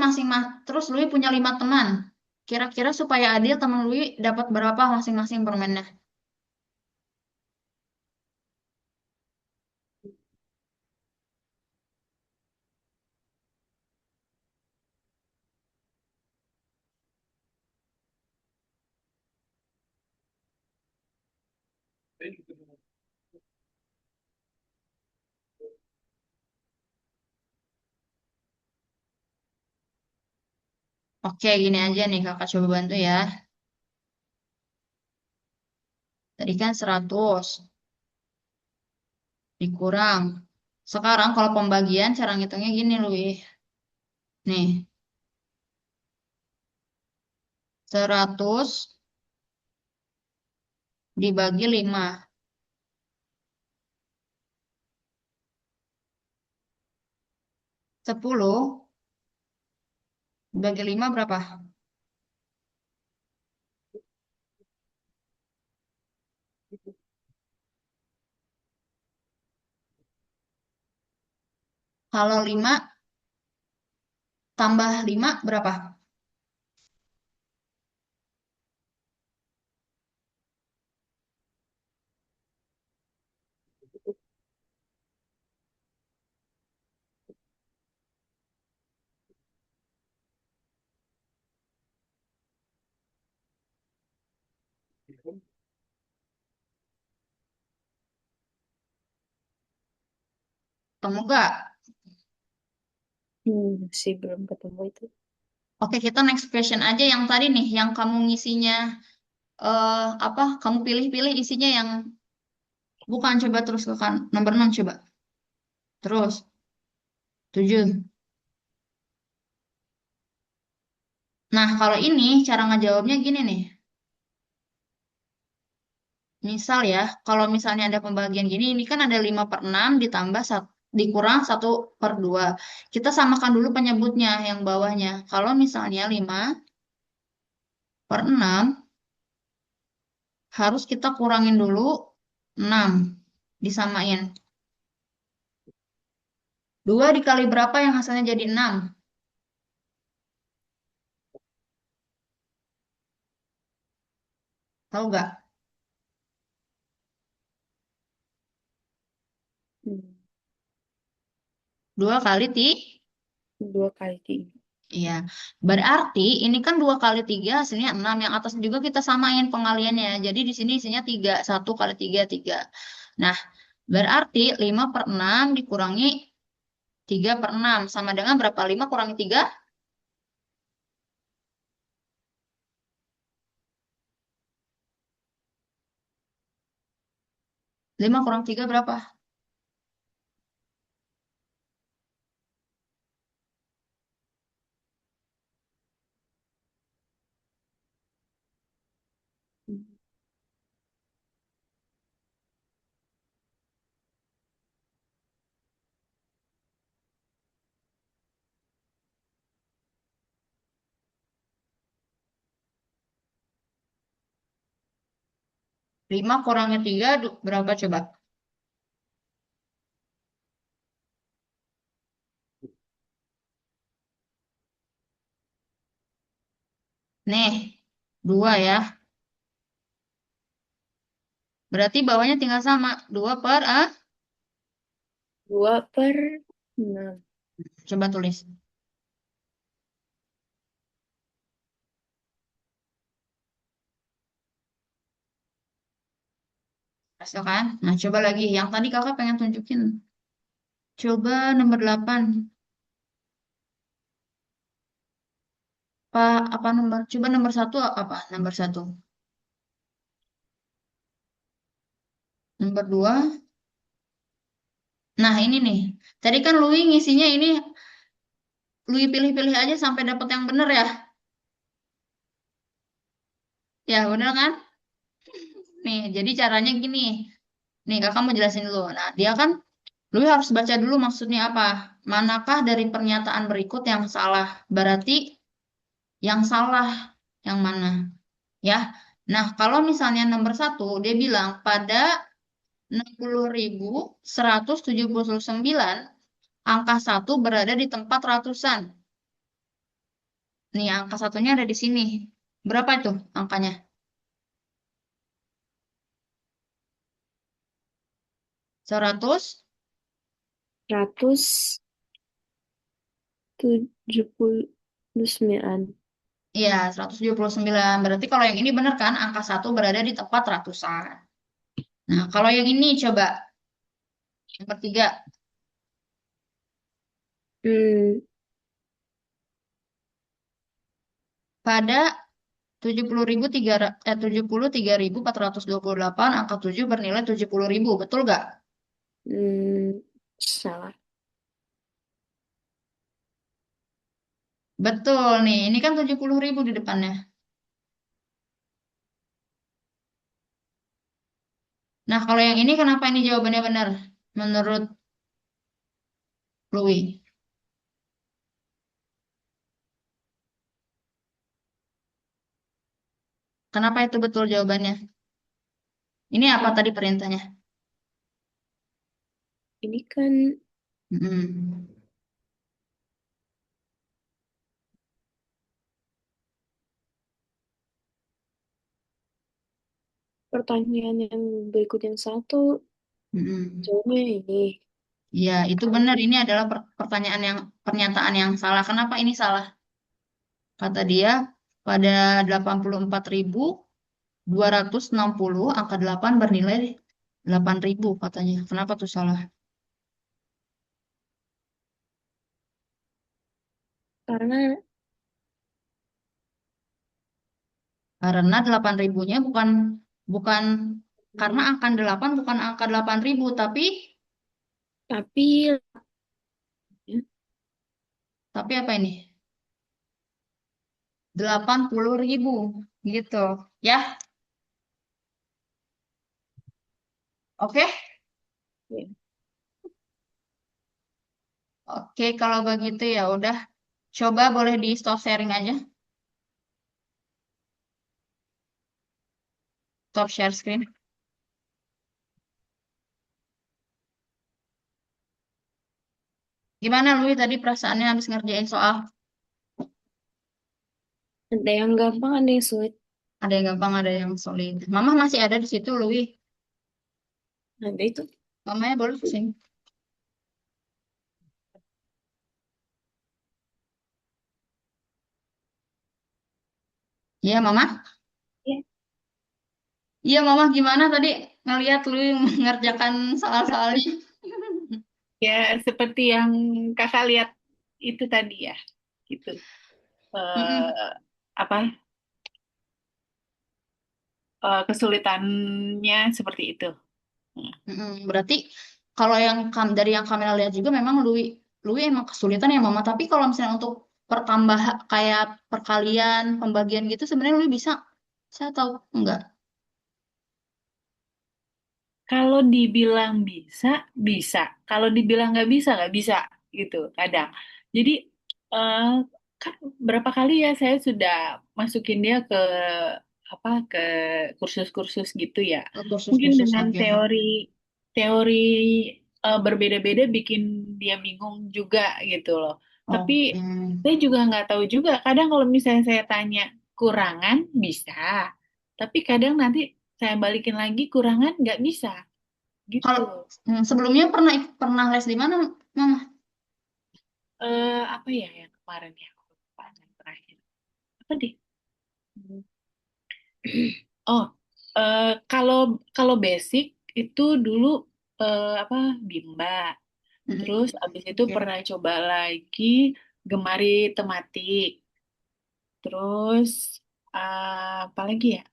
Louis punya 5 teman. Kira-kira supaya adil teman Louis dapat berapa masing-masing permennya? Oke, gini aja nih kakak coba bantu ya. Tadi kan 100 dikurang. Sekarang kalau pembagian cara ngitungnya gini Louis. Nih, 100 dibagi 5. 10 dibagi 5 berapa? Kalau 5 tambah 5 berapa? Temu gak? Sih belum ketemu itu. Oke, kita next question aja yang tadi nih, yang kamu ngisinya apa? Kamu pilih-pilih isinya yang bukan, coba terus ke kan nomor 6 coba. Terus 7. Nah, kalau ini cara ngejawabnya gini nih. Misal ya, kalau misalnya ada pembagian gini, ini kan ada 5 per 6 ditambah dikurang 1/2. Kita samakan dulu penyebutnya yang bawahnya. Kalau misalnya 5 per 6 harus kita kurangin dulu 6. Disamain. 2 dikali berapa yang hasilnya jadi 6? Tahu nggak? Hmm, 2 kali 2 kali 3. Iya, berarti ini kan 2 kali 3 hasilnya 6. Yang atas juga kita samain pengaliannya. Jadi di sini isinya 3. 1 kali 3 3. Nah, berarti 5 per 6 dikurangi 3 per 6. Sama dengan berapa? 5 kurangi 3? 5 kurang 3 berapa? Hmm. 5 kurangi 3 berapa coba? Nih, 2 ya. Berarti bawahnya tinggal sama. 2/6. Coba tulis. Masuk kan? Nah, coba lagi. Yang tadi kakak pengen tunjukin. Coba nomor 8. Apa nomor? Coba nomor satu apa? Nomor satu. Nomor 2. Nah, ini nih. Tadi kan Lui ngisinya ini. Lui pilih-pilih aja sampai dapet yang bener ya. Ya, bener kan? Nih, jadi caranya gini. Nih, kakak mau jelasin dulu. Nah, dia kan, Lui harus baca dulu maksudnya apa. Manakah dari pernyataan berikut yang salah? Berarti yang salah yang mana? Ya. Nah, kalau misalnya nomor satu, dia bilang pada 60.179 angka satu berada di tempat ratusan. Nih, angka satunya ada di sini. Berapa itu angkanya? 100? 179. Iya, 179. Berarti kalau yang ini benar kan? Angka satu berada di tempat ratusan. Nah, kalau yang ini coba. Nomor 3. Hmm, Pada 73.428 angka 7 bernilai 70.000. Betul gak? salah. Betul nih. Ini kan 70.000 di depannya. Nah, kalau yang ini kenapa ini jawabannya benar? Menurut Louis. Kenapa itu betul jawabannya? Ini apa Kan tadi perintahnya? ini kan Mm-mm. pertanyaan yang berikut yang satu Mm-mm. jawabnya ini. Ya, itu benar. Ini adalah pertanyaan yang pernyataan yang salah. Kenapa ini salah? Kata dia, pada 84.260 angka 8 bernilai 8.000 katanya. Kenapa tuh salah? Karena Karena 8.000-nya bukan bukan karena angka 8 bukan angka 8.000 tapi tapi apa ini? 80.000 gitu. Ya, oke. ya, Oke, kalau begitu ya udah. Coba boleh di stop sharing aja. Stop share screen. Gimana Lui tadi perasaannya habis ngerjain soal? ada yang gampang, ada yang sulit. Ada yang gampang, ada yang sulit. Mama masih ada di situ, Lui. Ada itu. Mamanya boleh pusing. Iya, Mama. Ya, Iya, Mama gimana tadi ngelihat Lui mengerjakan soal-soalnya? Ya, seperti yang kakak lihat itu tadi ya, gitu. Mm-mm, Eh, apa kesulitannya seperti itu. Hmm. mm-mm. Berarti kalau yang dari yang kamera lihat juga memang Lui emang kesulitan ya, Mama. Tapi kalau misalnya untuk pertambah kayak perkalian, pembagian gitu sebenarnya Lui bisa. Saya tahu enggak. Kalau dibilang bisa, bisa. Kalau dibilang nggak bisa gitu kadang. Jadi eh, kan berapa kali ya saya sudah masukin dia ke apa ke kursus-kursus gitu ya. Mungkin Kursus-kursus, dengan oke. teori berbeda-beda bikin dia bingung juga gitu loh. Tapi Oke. saya juga nggak tahu juga. Kadang kalau misalnya saya tanya kurangan bisa, tapi kadang nanti saya balikin lagi kurangan nggak bisa Kalau gitu. sebelumnya pernah les di mana, Mama? Apa ya yang kemarin ya? Aku lupa yang terakhir. Apa deh? Oh, kalau kalau basic itu dulu apa Bimba. Terus abis itu Oke. pernah coba lagi Gemari Tematik. Terus apa lagi ya?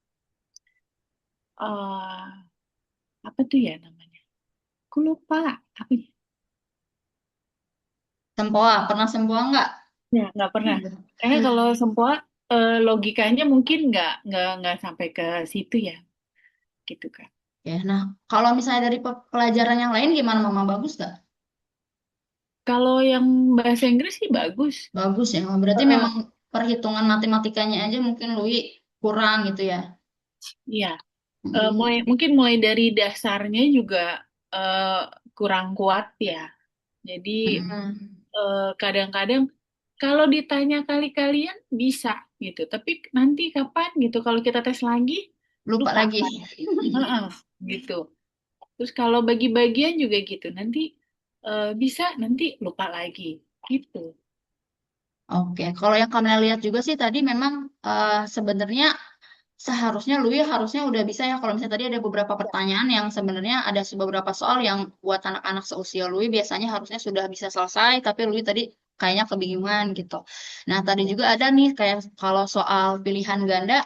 eh apa tuh ya namanya? Aku lupa. Apa ya? Sempoa, pernah sempoa nggak? Ya, nggak pernah. Karena kalau sempoa logikanya mungkin nggak sampai ke situ ya, gitu kan. Ya, nah kalau misalnya dari pelajaran yang lain gimana, Mama? Bagus nggak? Kalau yang bahasa Inggris sih bagus. Bagus ya. Berarti Heeh, memang perhitungan matematikanya aja mungkin Lui kurang gitu ya. iya. Hmm. Mungkin mulai dari dasarnya juga eh, kurang kuat ya. Jadi Hmm. kadang-kadang kalau ditanya kali-kalian bisa gitu, tapi nanti kapan gitu kalau kita tes lagi Lupa lupa lagi. kan. Heeh, gitu. Terus kalau bagi-bagian juga gitu, nanti bisa nanti lupa lagi gitu. Oke, kalau yang kami lihat juga sih tadi memang sebenarnya seharusnya Lui harusnya udah bisa ya. Kalau misalnya tadi ada beberapa pertanyaan yang sebenarnya ada beberapa soal yang buat anak-anak seusia Lui biasanya harusnya sudah bisa selesai, tapi Lui tadi kayaknya kebingungan gitu. Nah tadi juga ada nih kayak kalau soal pilihan ganda,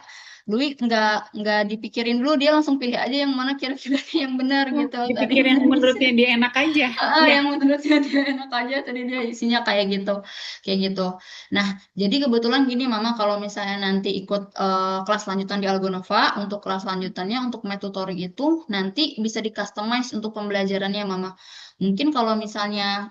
Lui nggak dipikirin dulu, dia langsung pilih aja yang mana kira-kira yang benar Oh, gitu. Tadi dipikir yang tadi menurutnya dia enak aja. Ya, yang menurutnya dia enak aja tadi dia isinya kayak gitu. Nah, jadi kebetulan gini Mama, kalau misalnya nanti ikut kelas lanjutan di Algonova, untuk kelas lanjutannya untuk metode itu nanti bisa di customize untuk pembelajarannya Mama. Mungkin kalau misalnya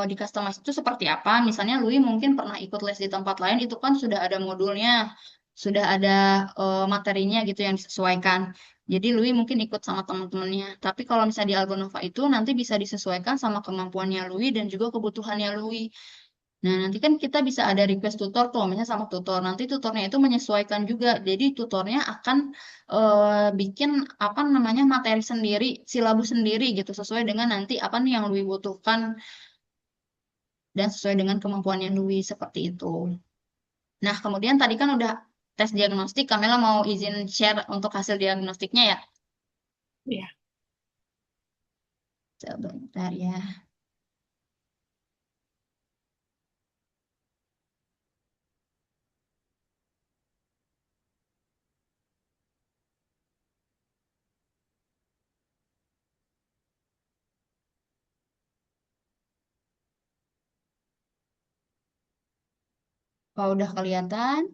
di customize itu seperti apa? Misalnya Lui mungkin pernah ikut les di tempat lain, itu kan sudah ada modulnya, sudah ada materinya gitu yang disesuaikan. Jadi Lui mungkin ikut sama teman-temannya. Tapi kalau misalnya di Algonova itu nanti bisa disesuaikan sama kemampuannya Lui dan juga kebutuhannya Lui. Nah, nanti kan kita bisa ada request tutor tuh, misalnya sama tutor. Nanti tutornya itu menyesuaikan juga. Jadi tutornya akan bikin apa namanya materi sendiri, silabus sendiri gitu, sesuai dengan nanti apa nih yang Lui butuhkan dan sesuai dengan kemampuannya Lui seperti itu. Nah, kemudian tadi kan udah tes diagnostik, Kamela mau izin share untuk hasil diagnostiknya ya. ya. Sebentar ya. Kalau udah kelihatan,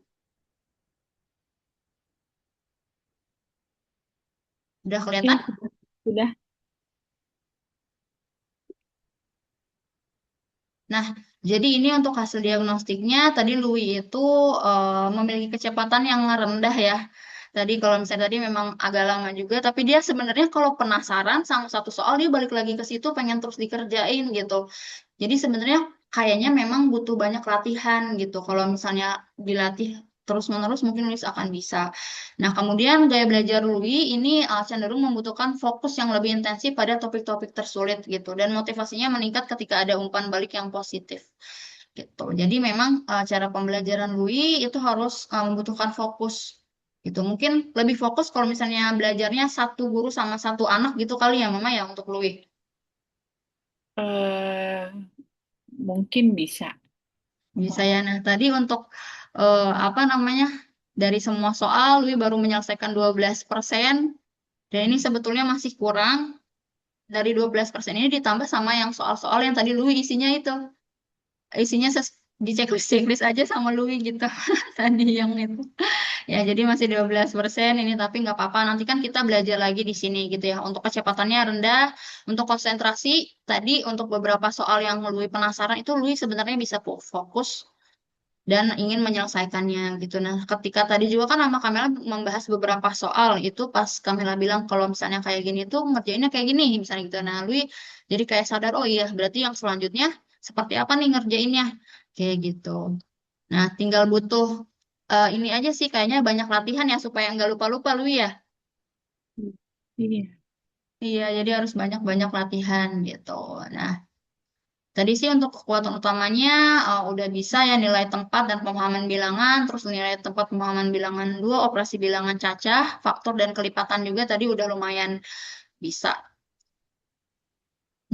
udah Ya, kelihatan. sudah. Nah, jadi ini untuk hasil diagnostiknya, tadi Louis itu memiliki kecepatan yang rendah ya. Tadi kalau misalnya tadi memang agak lama juga, tapi dia sebenarnya kalau penasaran sama satu soal, dia balik lagi ke situ, pengen terus dikerjain gitu. Jadi sebenarnya kayaknya memang butuh banyak latihan gitu. Kalau misalnya dilatih terus-menerus mungkin Luis akan bisa. Nah, kemudian gaya belajar Louis ini cenderung membutuhkan fokus yang lebih intensif pada topik-topik tersulit gitu. Dan motivasinya meningkat ketika ada umpan balik yang positif gitu. Jadi memang cara pembelajaran Louis itu harus membutuhkan fokus gitu. Mungkin lebih fokus kalau misalnya belajarnya satu guru sama satu anak gitu kali ya Mama ya untuk Louis. eh Mungkin bisa. Bisa ya. Nah, tadi untuk apa namanya? Dari semua soal, Lui baru menyelesaikan 12%. Dan ini sebetulnya masih kurang. Dari 12% ini ditambah sama yang soal-soal yang tadi Lui isinya itu. Isinya di checklist-checklist aja sama Lui gitu. Tadi yang itu. Ya, jadi masih 12% ini tapi nggak apa-apa. Nanti kan kita belajar lagi di sini gitu ya. Untuk kecepatannya rendah, untuk konsentrasi, tadi untuk beberapa soal yang Lui penasaran itu Lui sebenarnya bisa fokus dan ingin menyelesaikannya gitu. Nah, ketika tadi juga kan sama Kamela membahas beberapa soal itu pas Kamela bilang kalau misalnya kayak gini tuh ngerjainnya kayak gini misalnya gitu. Nah, Lui jadi kayak sadar oh iya berarti yang selanjutnya seperti apa nih ngerjainnya kayak gitu. Nah, tinggal butuh ini aja sih kayaknya banyak latihan ya supaya nggak lupa-lupa Lui ya. Iya. Iya, jadi harus banyak-banyak latihan gitu. Nah, tadi sih untuk kekuatan utamanya udah bisa ya nilai tempat dan pemahaman bilangan, terus nilai tempat pemahaman bilangan 2, operasi bilangan cacah, faktor dan kelipatan juga tadi udah lumayan bisa.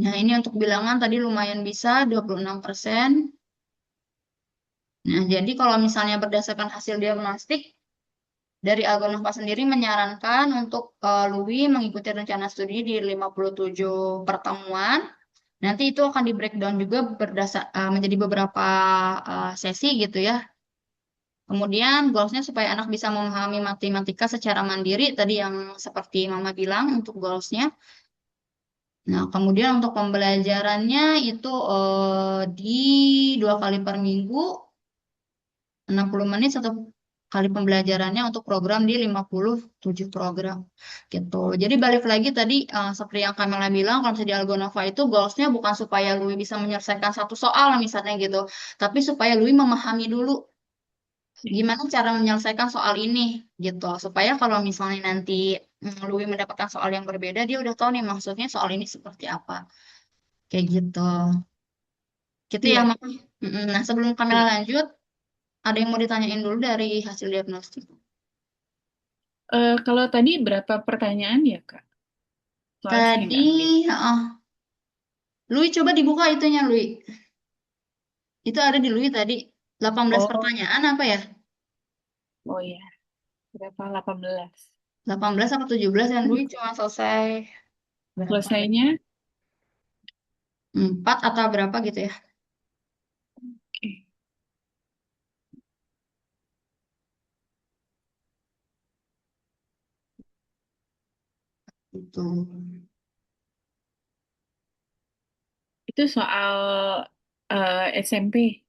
Nah, ini untuk bilangan tadi lumayan bisa 26%. Nah, jadi kalau misalnya berdasarkan hasil diagnostik, dari Algonova sendiri menyarankan untuk Louis mengikuti rencana studi di 57 pertemuan. Nanti itu akan di breakdown juga menjadi beberapa sesi gitu ya. Kemudian goalsnya supaya anak bisa memahami matematika secara mandiri, tadi yang seperti Mama bilang untuk goalsnya. Nah, kemudian untuk pembelajarannya itu di 2 kali per minggu, 60 menit satu kali pembelajarannya untuk program di 57 program gitu. Jadi balik lagi tadi seperti yang Kamila bilang, kalau misalnya di Algonova itu goalsnya bukan supaya Lui bisa menyelesaikan satu soal misalnya gitu, tapi supaya Lui memahami dulu gimana cara menyelesaikan soal ini gitu. Supaya kalau misalnya nanti Lui mendapatkan soal yang berbeda, dia udah tahu nih maksudnya soal ini seperti apa. Kayak gitu. Gitu ya, Iya. Mak. Nah, sebelum Kamila Iya. lanjut, ada yang mau ditanyain dulu dari hasil diagnostik? Kalau tadi berapa pertanyaan ya, Kak? Soal saya Tadi, nggak ngeliat. Lui coba dibuka itunya, Lui. Itu ada di Lui tadi. 18 Oh, pertanyaan apa ya? oh ya. Berapa? 18. 18 atau 17 yang Lui cuma selesai berapa tadi? Selesainya? 4 atau berapa gitu ya? Oke. Itu. Itu soal SMP.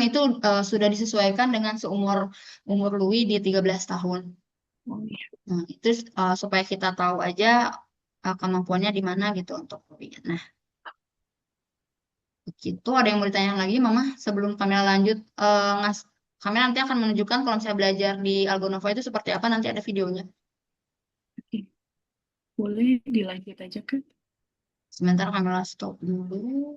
Itu sudah disesuaikan dengan seumur umur Lui di 13 tahun. Oh iya. Nah, itu supaya kita tahu aja kemampuannya di mana gitu untuk Lui. Nah, begitu. Ada yang mau ditanya lagi, Mama? Sebelum kami lanjut, kami nanti akan menunjukkan kalau misalnya belajar di Algonova itu seperti apa, nanti ada videonya. Oke. Boleh dilanjut aja, Kak? Sebentar kami stop dulu.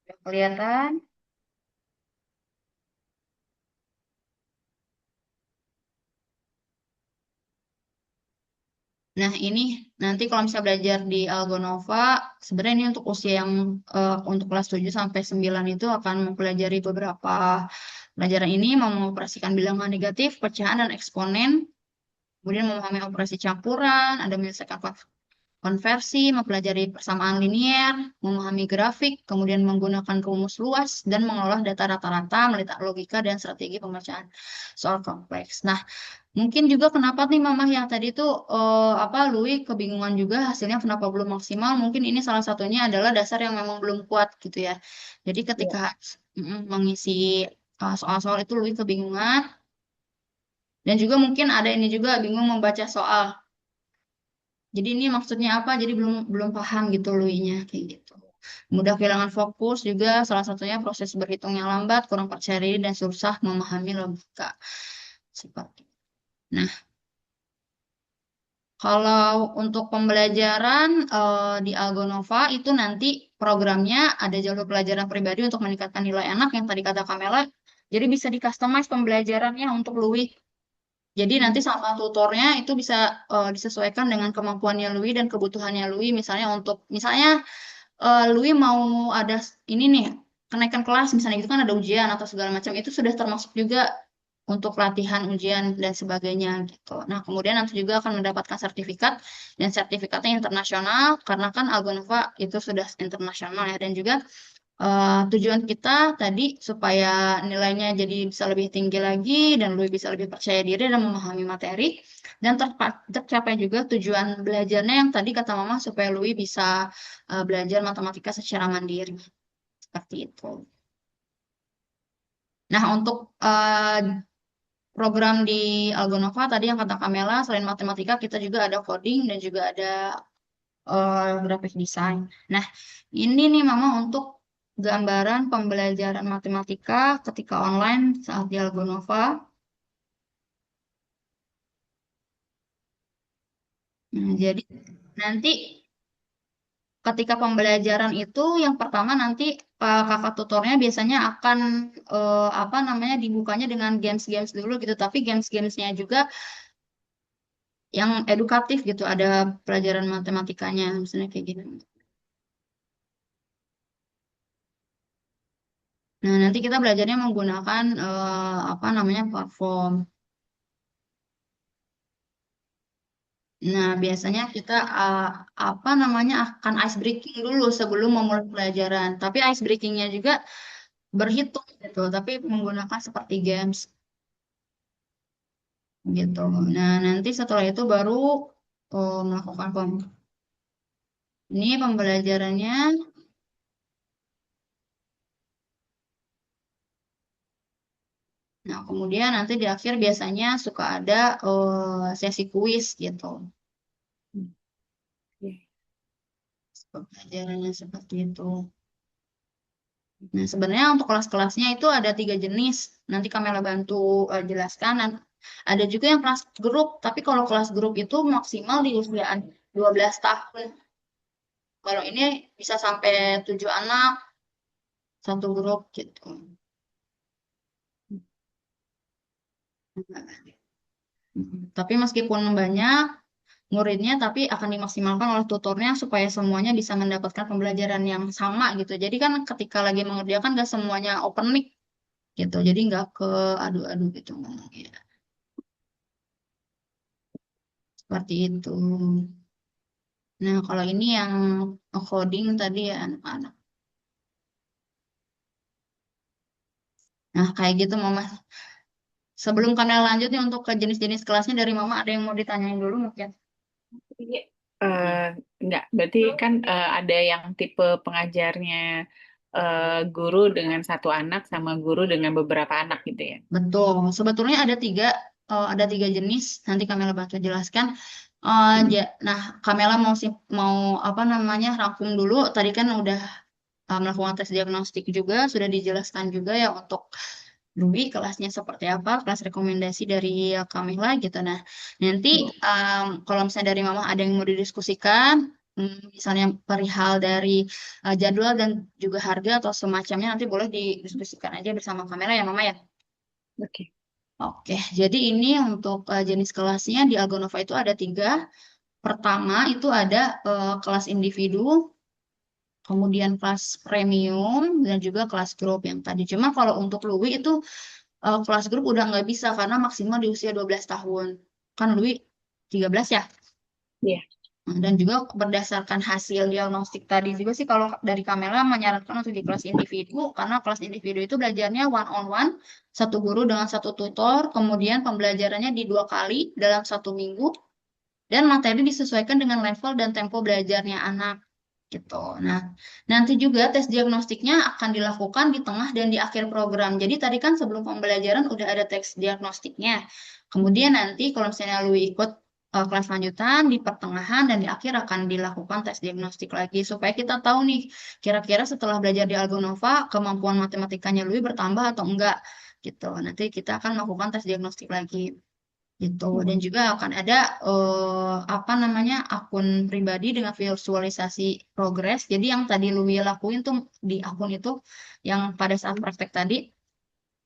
Udah kelihatan? Nah, ini nanti kalau misalnya belajar di Algonova, sebenarnya ini untuk usia yang untuk kelas 7 sampai 9 itu akan mempelajari beberapa pelajaran ini, mengoperasikan bilangan negatif, pecahan, dan eksponen, kemudian memahami operasi campuran, ada menyelesaikan konversi, mempelajari persamaan linier, memahami grafik, kemudian menggunakan rumus luas, dan mengolah data rata-rata, melihat logika dan strategi pemecahan soal kompleks. Nah, mungkin juga kenapa nih Mama yang tadi tuh Louis kebingungan juga hasilnya kenapa belum maksimal. Mungkin ini salah satunya adalah dasar yang memang belum kuat gitu ya. Jadi Iya. ketika mengisi soal-soal itu Louis kebingungan dan juga mungkin ada ini juga bingung membaca soal. Jadi ini maksudnya apa? Jadi belum belum paham gitu Louis-nya kayak gitu. Mudah kehilangan fokus juga salah satunya proses berhitungnya lambat, kurang percaya diri dan susah memahami logika. Seperti. Nah, kalau untuk pembelajaran di Algonova itu nanti programnya ada jalur pelajaran pribadi untuk meningkatkan nilai anak yang tadi kata Kamela. Jadi bisa di-customize pembelajarannya untuk Louis. Jadi nanti Hmm. sama tutornya itu bisa disesuaikan dengan kemampuannya Louis dan kebutuhannya Louis. Misalnya Louis mau ada ini nih kenaikan kelas misalnya itu kan ada ujian atau segala macam itu sudah termasuk juga untuk latihan ujian dan sebagainya gitu. Nah, kemudian nanti juga akan mendapatkan sertifikat dan sertifikatnya internasional karena kan Algonova itu sudah internasional ya dan juga tujuan kita tadi supaya nilainya jadi bisa lebih tinggi lagi dan lebih bisa lebih percaya diri dan memahami materi dan tercapai juga tujuan belajarnya yang tadi kata Mama supaya Louis bisa belajar matematika secara mandiri seperti itu. Nah, untuk program di Algonova tadi yang kata Kamela, selain matematika kita juga ada coding dan juga ada graphic design. Nah, ini nih Mama untuk gambaran pembelajaran matematika ketika online saat di Algonova. Nah, jadi nanti ketika pembelajaran itu yang pertama nanti kakak tutornya biasanya akan apa namanya dibukanya dengan games-games dulu gitu, tapi games-gamesnya juga yang edukatif gitu, ada pelajaran matematikanya misalnya kayak gitu. Nah, nanti kita belajarnya menggunakan apa namanya platform. Nah, biasanya kita apa namanya akan ice breaking dulu sebelum memulai pelajaran. Tapi ice breakingnya juga berhitung gitu, tapi menggunakan seperti games gitu. Nah, nanti setelah itu baru melakukan ini pembelajarannya. Nah, kemudian nanti di akhir biasanya suka ada sesi kuis gitu. Oke. Pembelajarannya seperti itu. Nah, sebenarnya untuk kelas-kelasnya itu ada 3 jenis. Nanti Kamela bantu jelaskan. Dan ada juga yang kelas grup, tapi kalau kelas grup itu maksimal di usia 12 tahun. Kalau ini bisa sampai 7 anak satu grup gitu. Tapi meskipun banyak muridnya, tapi akan dimaksimalkan oleh tutornya supaya semuanya bisa mendapatkan pembelajaran yang sama gitu. Jadi kan ketika lagi mengerjakan gak semuanya open mic gitu. Jadi nggak ke adu-adu gitu ngomongnya. Seperti itu. Nah, kalau ini yang coding tadi ya anak-anak. Nah, kayak gitu Mama. Sebelum kami lanjut nih untuk ke jenis-jenis kelasnya dari Mama, ada yang mau ditanyain dulu mungkin? Iya. Eh, enggak, berarti kan ada yang tipe pengajarnya guru dengan satu anak sama guru dengan beberapa anak gitu ya. Betul. Sebetulnya ada tiga jenis. Nanti Kamela bantu jelaskan. Nah, Kamela mau apa namanya rangkum dulu. Tadi kan udah melakukan tes diagnostik juga, sudah dijelaskan juga ya untuk Ruby kelasnya seperti apa, kelas rekomendasi dari Kamila gitu. Nah, nanti kalau misalnya dari Mama ada yang mau didiskusikan, misalnya perihal dari jadwal dan juga harga atau semacamnya, nanti boleh didiskusikan aja bersama Kamila ya Mama ya. Oke. Oke, jadi ini untuk jenis kelasnya di Algonova itu ada 3. Pertama itu ada kelas individu, kemudian kelas premium, dan juga kelas grup yang tadi. Cuma kalau untuk Louis itu kelas grup udah nggak bisa karena maksimal di usia 12 tahun. Kan Louis 13 ya? Iya. Dan juga berdasarkan hasil diagnostik tadi juga sih kalau dari Kamela menyarankan untuk di kelas individu karena kelas individu itu belajarnya one on one, satu guru dengan satu tutor, kemudian pembelajarannya di 2 kali dalam 1 minggu dan materi disesuaikan dengan level dan tempo belajarnya anak gitu. Nah, nanti juga tes diagnostiknya akan dilakukan di tengah dan di akhir program. Jadi tadi kan sebelum pembelajaran udah ada tes diagnostiknya. Kemudian nanti kalau misalnya lu ikut kelas lanjutan di pertengahan dan di akhir akan dilakukan tes diagnostik lagi supaya kita tahu nih kira-kira setelah belajar di Algonova kemampuan matematikanya Lui bertambah atau enggak gitu. Nanti kita akan melakukan tes diagnostik lagi gitu dan juga akan ada apa namanya akun pribadi dengan visualisasi progres. Jadi yang tadi Lui lakuin tuh di akun itu yang pada saat praktek tadi,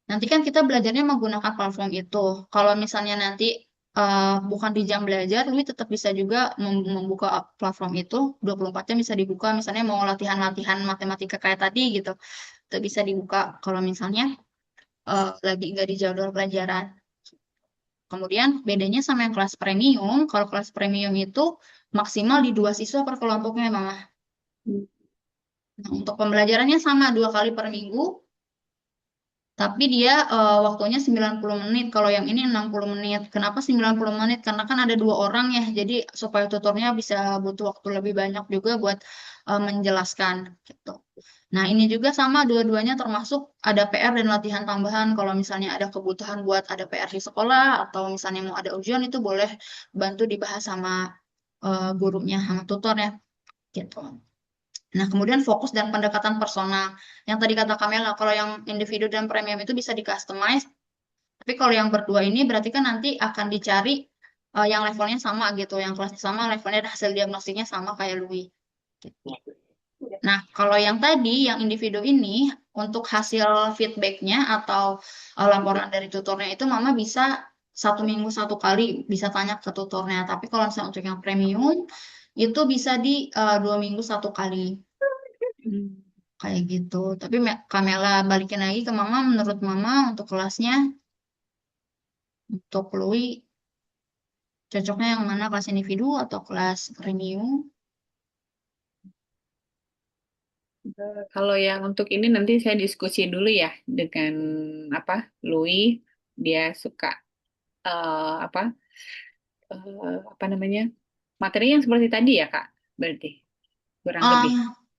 nanti kan kita belajarnya menggunakan platform itu. Kalau misalnya nanti bukan di jam belajar, Lui tetap bisa juga membuka platform itu 24 jam bisa dibuka. Misalnya mau latihan-latihan matematika kayak tadi gitu, itu bisa dibuka kalau misalnya lagi nggak di jadwal pelajaran. Kemudian bedanya sama yang kelas premium, kalau kelas premium itu maksimal di 2 siswa per kelompoknya, Mama. Nah, untuk pembelajarannya sama 2 kali per minggu, tapi dia waktunya 90 menit. Kalau yang ini 60 menit. Kenapa 90 menit? Karena kan ada 2 orang ya, jadi supaya tutornya bisa butuh waktu lebih banyak juga buat menjelaskan gitu. Nah, ini juga sama dua-duanya termasuk ada PR dan latihan tambahan. Kalau misalnya ada kebutuhan buat ada PR di sekolah atau misalnya mau ada ujian itu boleh bantu dibahas sama gurunya, sama tutornya gitu. Nah, kemudian fokus dan pendekatan personal. Yang tadi kata Kamela, kalau yang individu dan premium itu bisa di-customize. Tapi kalau yang berdua ini berarti kan nanti akan dicari yang levelnya sama gitu, yang kelasnya sama, levelnya dan hasil diagnostiknya sama kayak Louis. Gitu. Nah, kalau yang tadi, yang individu ini, untuk hasil feedbacknya atau laporan dari tutornya itu Mama bisa 1 minggu 1 kali bisa tanya ke tutornya. Tapi kalau misalnya untuk yang premium, itu bisa di 2 minggu 1 kali. Hmm. Kayak gitu. Tapi Kamela balikin lagi ke Mama, menurut Mama untuk kelasnya, untuk Louis, cocoknya yang mana kelas individu atau kelas premium? Kalau yang untuk ini nanti saya diskusi dulu ya dengan apa Louis, dia suka apa apa namanya materi yang seperti tadi ya Kak, berarti kurang Ah, lebih.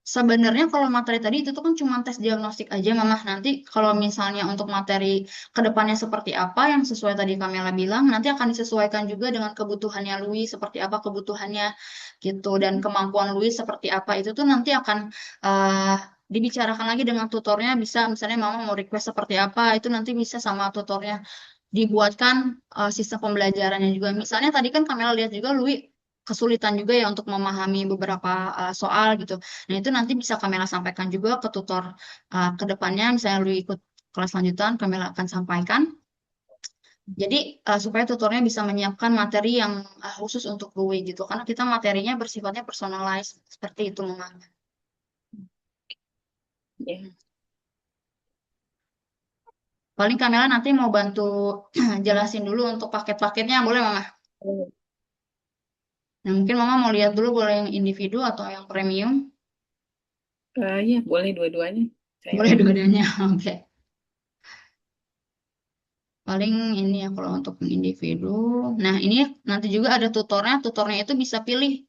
sebenarnya kalau materi tadi itu tuh kan cuma tes diagnostik aja, Mama. Nanti kalau misalnya untuk materi kedepannya seperti apa yang sesuai tadi Kamela bilang, nanti akan disesuaikan juga dengan kebutuhannya Louis seperti apa kebutuhannya gitu dan kemampuan Louis seperti apa itu tuh nanti akan eh, dibicarakan lagi dengan tutornya. Bisa misalnya Mama mau request seperti apa itu nanti bisa sama tutornya dibuatkan sistem pembelajarannya juga. Misalnya tadi kan Kamela lihat juga Louis kesulitan juga ya untuk memahami beberapa soal gitu. Nah, itu nanti bisa Kamela sampaikan juga ke tutor ke depannya. Misalnya Louis ikut kelas lanjutan, Kamela akan sampaikan. Jadi supaya tutornya bisa menyiapkan materi yang khusus untuk Louis gitu. Karena kita materinya bersifatnya personalized seperti itu, Mama. Ya. Paling Kamela nanti mau bantu jelasin dulu untuk paket-paketnya, boleh Mama? Nah, mungkin Mama mau lihat dulu boleh yang individu atau yang premium. Ya boleh dua-duanya. Saya Boleh oke. dua-duanya, oke. Paling ini ya kalau untuk yang individu. Nah, ini nanti juga ada tutornya. Tutornya itu bisa pilih.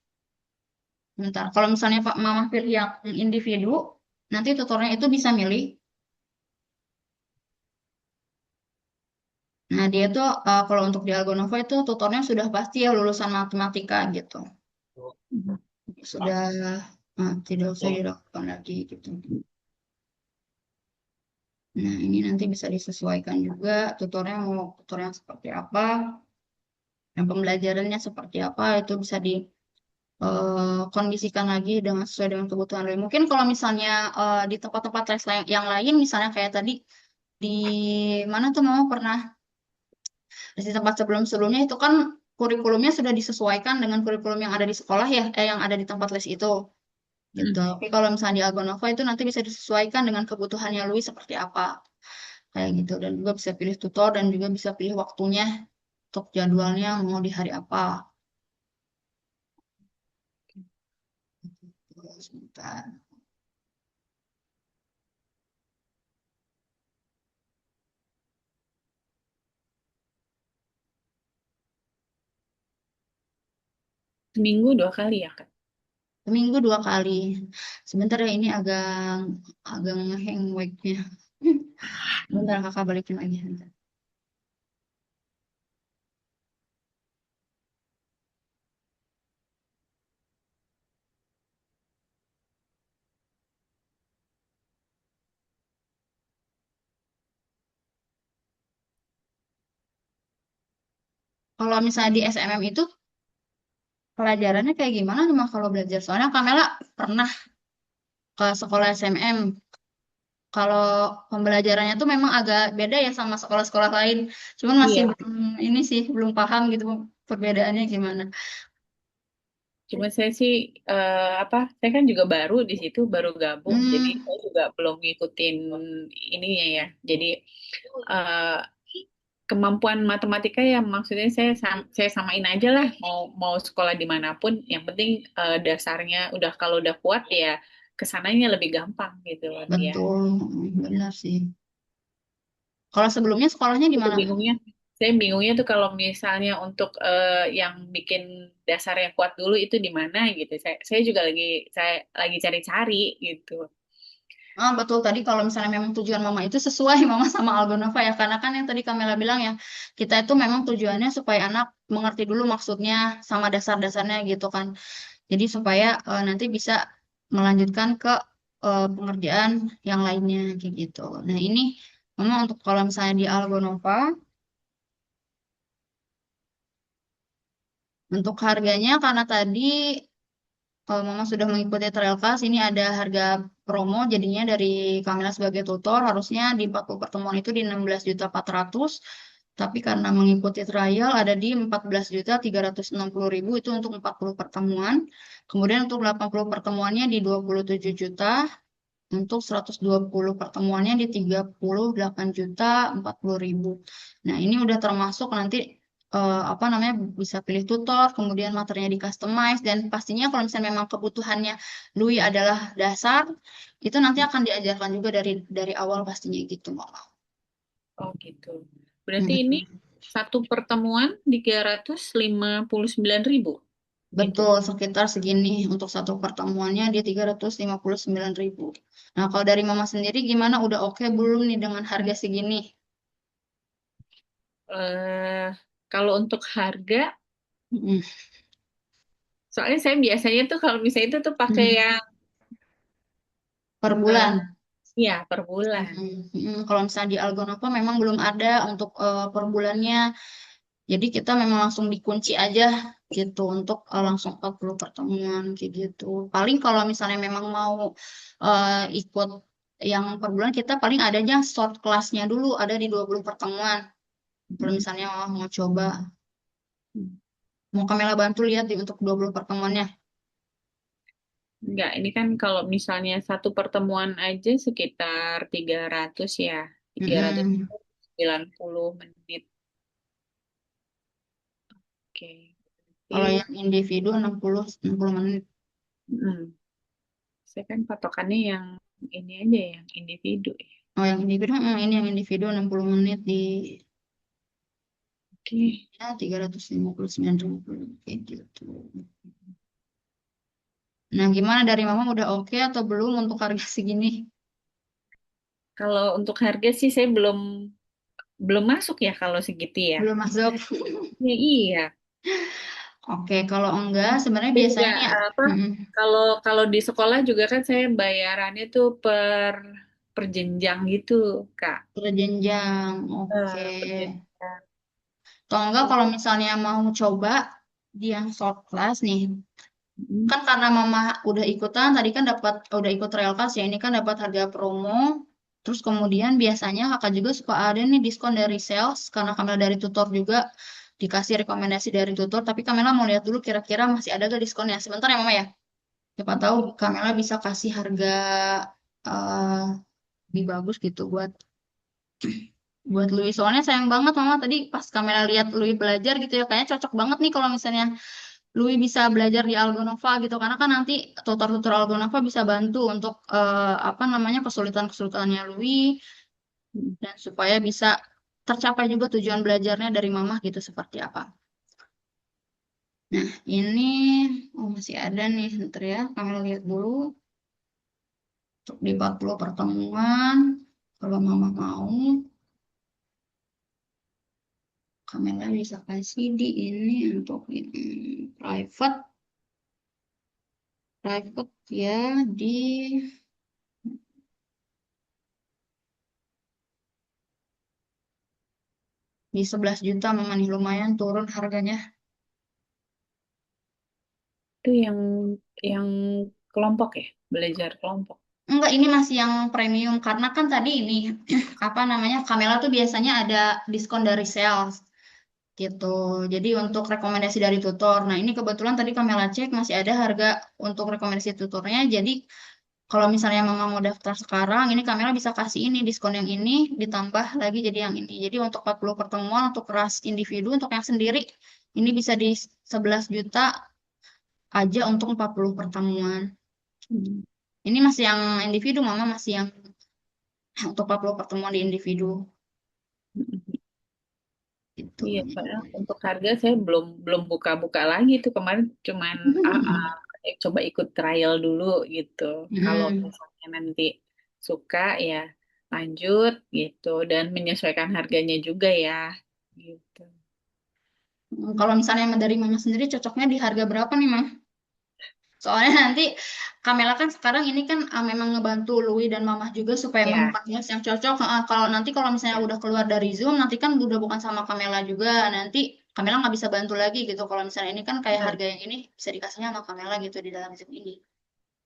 Bentar, kalau misalnya Pak Mama pilih yang individu, nanti tutornya itu bisa milih. Nah, dia tuh kalau untuk di Algonova itu tutornya sudah pasti ya lulusan matematika gitu. Mhm. Sudah tidak usah diragukan lagi gitu. Nah, ini nanti bisa disesuaikan juga tutornya mau tutor yang seperti apa, dan pembelajarannya seperti apa itu bisa di kondisikan lagi dengan sesuai dengan kebutuhan Roy. Mungkin kalau misalnya di tempat-tempat les yang lain, misalnya kayak tadi di mana tuh Mama pernah di tempat sebelum-sebelumnya itu kan kurikulumnya sudah disesuaikan dengan kurikulum yang ada di sekolah ya, yang ada di tempat les itu gitu. Mhm. Tapi kalau misalnya di Algonova itu nanti bisa disesuaikan dengan kebutuhannya Louis seperti apa kayak gitu dan juga bisa pilih tutor dan juga bisa pilih waktunya untuk jadwalnya mau di hari apa. Sebentar. Seminggu 2 kali ya Kak. Seminggu 2 kali. Sebentar ya ini agak agak ngehang webnya. Bentar kakak balikin lagi. Bentar. Kalau misalnya di SMM itu pelajarannya kayak gimana cuma kalau belajar? Soalnya Kamela pernah ke sekolah SMM. Kalau pembelajarannya tuh memang agak beda ya sama sekolah-sekolah lain. Cuman masih Iya. belum ini sih belum paham gitu perbedaannya gimana. Cuma saya sih apa? Saya kan juga baru di situ, baru gabung, jadi Hmm, saya juga belum ngikutin ininya ya. Jadi eh, kemampuan matematika ya maksudnya saya samain aja lah. Mau sekolah dimanapun, yang penting dasarnya udah kalau udah kuat ya kesananya lebih gampang gitu loh dia. betul, benar sih. Kalau sebelumnya sekolahnya di Itu mana? bingungnya. Saya bingungnya tuh kalau misalnya untuk yang bikin dasar yang kuat dulu itu di mana gitu. Saya juga saya lagi cari-cari gitu. Ah, betul tadi kalau misalnya memang tujuan mama itu sesuai mama sama Algonova ya karena kan yang tadi Kamela bilang ya kita itu memang tujuannya supaya anak mengerti dulu maksudnya sama dasar-dasarnya gitu kan. Jadi supaya nanti bisa melanjutkan ke pengerjaan yang lainnya kayak gitu. Nah, ini mama untuk kalau misalnya di Algonova untuk harganya karena tadi kalau Mama sudah mengikuti trial class, ini ada harga promo jadinya dari Kamila sebagai tutor harusnya di 40 pertemuan itu di 16.400.000, tapi karena mengikuti trial ada di 14.360.000 itu untuk 40 pertemuan. Kemudian untuk 80 pertemuannya di 27 juta, untuk 120 pertemuannya di 38.040.000. Nah, ini udah termasuk nanti apa namanya bisa pilih tutor, kemudian materinya di customize dan pastinya kalau misalnya memang kebutuhannya Lui adalah dasar, itu nanti akan diajarkan juga dari awal pastinya gitu, Mama. Oh gitu. Berarti ini Mm-mm. satu pertemuan 359.000 gitu. Betul, sekitar segini untuk satu pertemuannya di 359.000. Nah, kalau dari Mama sendiri gimana? Udah oke belum nih dengan harga segini? eh Kalau untuk harga, Mm-mm. soalnya saya biasanya tuh kalau misalnya itu tuh pakai Mm. yang Per eh, bulan. ya per bulan. Kalau misalnya di Algonova memang belum ada untuk per bulannya. Jadi kita memang langsung dikunci aja gitu untuk langsung 40 pertemuan kayak gitu. Paling kalau misalnya memang mau ikut yang per bulan kita paling adanya short kelasnya dulu ada di 20 pertemuan. Kalau misalnya mau coba, mau Kamela bantu lihat di untuk 20 pertemuannya. Enggak, ini kan kalau misalnya satu pertemuan aja sekitar 300 ya. tiga ratus Mm-mm. 90 menit. Oke. Kalau Jadi, yang individu 60 menit. mm, saya kan patokannya yang ini aja, yang individu ya. Oh, yang individu, ini yang individu 60 menit di Oke. ya 359.000 kayak gitu. Nah, gimana dari Mama udah oke atau belum untuk harga segini? Kalau untuk harga sih saya belum belum masuk ya kalau segitu ya. Belum masuk. Ya, iya. Oke, kalau enggak sebenarnya Saya juga biasanya apa? Kalau kalau di sekolah juga kan saya bayarannya tuh per jenjang gitu, Kak. berjenjang. Oke. Per jenjang. Atau enggak kalau misalnya mau coba di yang short class nih, Mm, kan karena Mama udah ikutan tadi kan dapat udah ikut trial class ya, ini kan dapat harga promo. Terus kemudian biasanya kakak juga suka ada nih diskon dari sales karena Kamela dari tutor juga dikasih rekomendasi dari tutor. Tapi Kamela mau lihat dulu kira-kira masih ada gak diskonnya. Sebentar ya Mama ya. Siapa tahu Kamela bisa kasih harga eh lebih bagus gitu buat Louis. Soalnya sayang banget Mama tadi pas Kamela lihat Louis belajar gitu ya kayaknya cocok banget nih kalau misalnya Louis bisa belajar di Algonova gitu karena kan nanti tutor-tutor Algonova bisa bantu untuk apa namanya kesulitan-kesulitannya Louis mm. dan supaya bisa tercapai juga tujuan belajarnya dari Mama gitu seperti apa. Nah, ini oh masih ada nih, sebentar ya. Kami lihat dulu untuk di 40 pertemuan. Kalau Mama mau, Kamera bisa kasih di ini untuk ini private, private ya di 11 juta Mama nih lumayan turun harganya. Itu yang kelompok ya, belajar kelompok. Enggak, ini masih yang premium karena kan tadi ini apa namanya Kamela tuh biasanya ada diskon dari sales gitu. Jadi untuk rekomendasi dari tutor. Nah, ini kebetulan tadi Kamela cek masih ada harga untuk rekomendasi tutornya. Jadi kalau misalnya Mama mau daftar sekarang, ini Kamela bisa kasih ini diskon yang ini ditambah lagi jadi yang ini. Jadi untuk 40 pertemuan untuk kelas individu untuk yang sendiri ini bisa di 11 juta aja untuk 40 pertemuan. Hmm. Ini masih yang individu, Mama masih yang untuk 40 pertemuan di individu gitu. Iya, padahal untuk harga saya belum belum buka-buka lagi tuh kemarin cuman AA, coba ikut trial dulu gitu. Kalau Mm-mm. misalnya nanti suka ya lanjut gitu dan menyesuaikan harganya juga ya gitu. Kalau misalnya dari Mama sendiri cocoknya di harga berapa nih, Mah? Soalnya nanti Kamela kan sekarang ini kan memang ngebantu Lui dan Mama juga supaya Ya, menemukan kelas yang cocok. Kalau misalnya ya, udah keluar dari Zoom, nanti kan udah bukan sama Kamela juga. Nanti Kamela nggak bisa bantu lagi gitu. Kalau misalnya ini kan kayak benar. harga yang ini bisa dikasihnya sama Kamela gitu di dalam Zoom ini.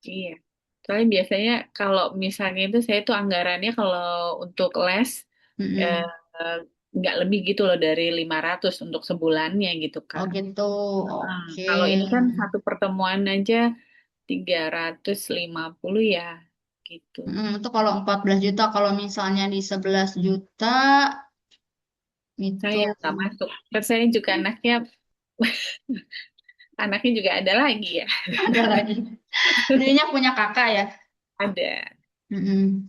Iya. Soalnya biasanya kalau misalnya itu saya tuh anggarannya kalau untuk les eh, Mm-mm. nggak lebih gitu loh dari 500 untuk sebulannya gitu Oh Kak. gitu, oke. Kalau ini kan satu pertemuan aja 350 ya gitu. Itu kalau 14 juta, kalau misalnya di 11 juta itu Saya nggak masuk. Terus saya juga anaknya juga ada lagi ya. ada lagi. Dirinya punya kakak ya. Ada. Mm-mm.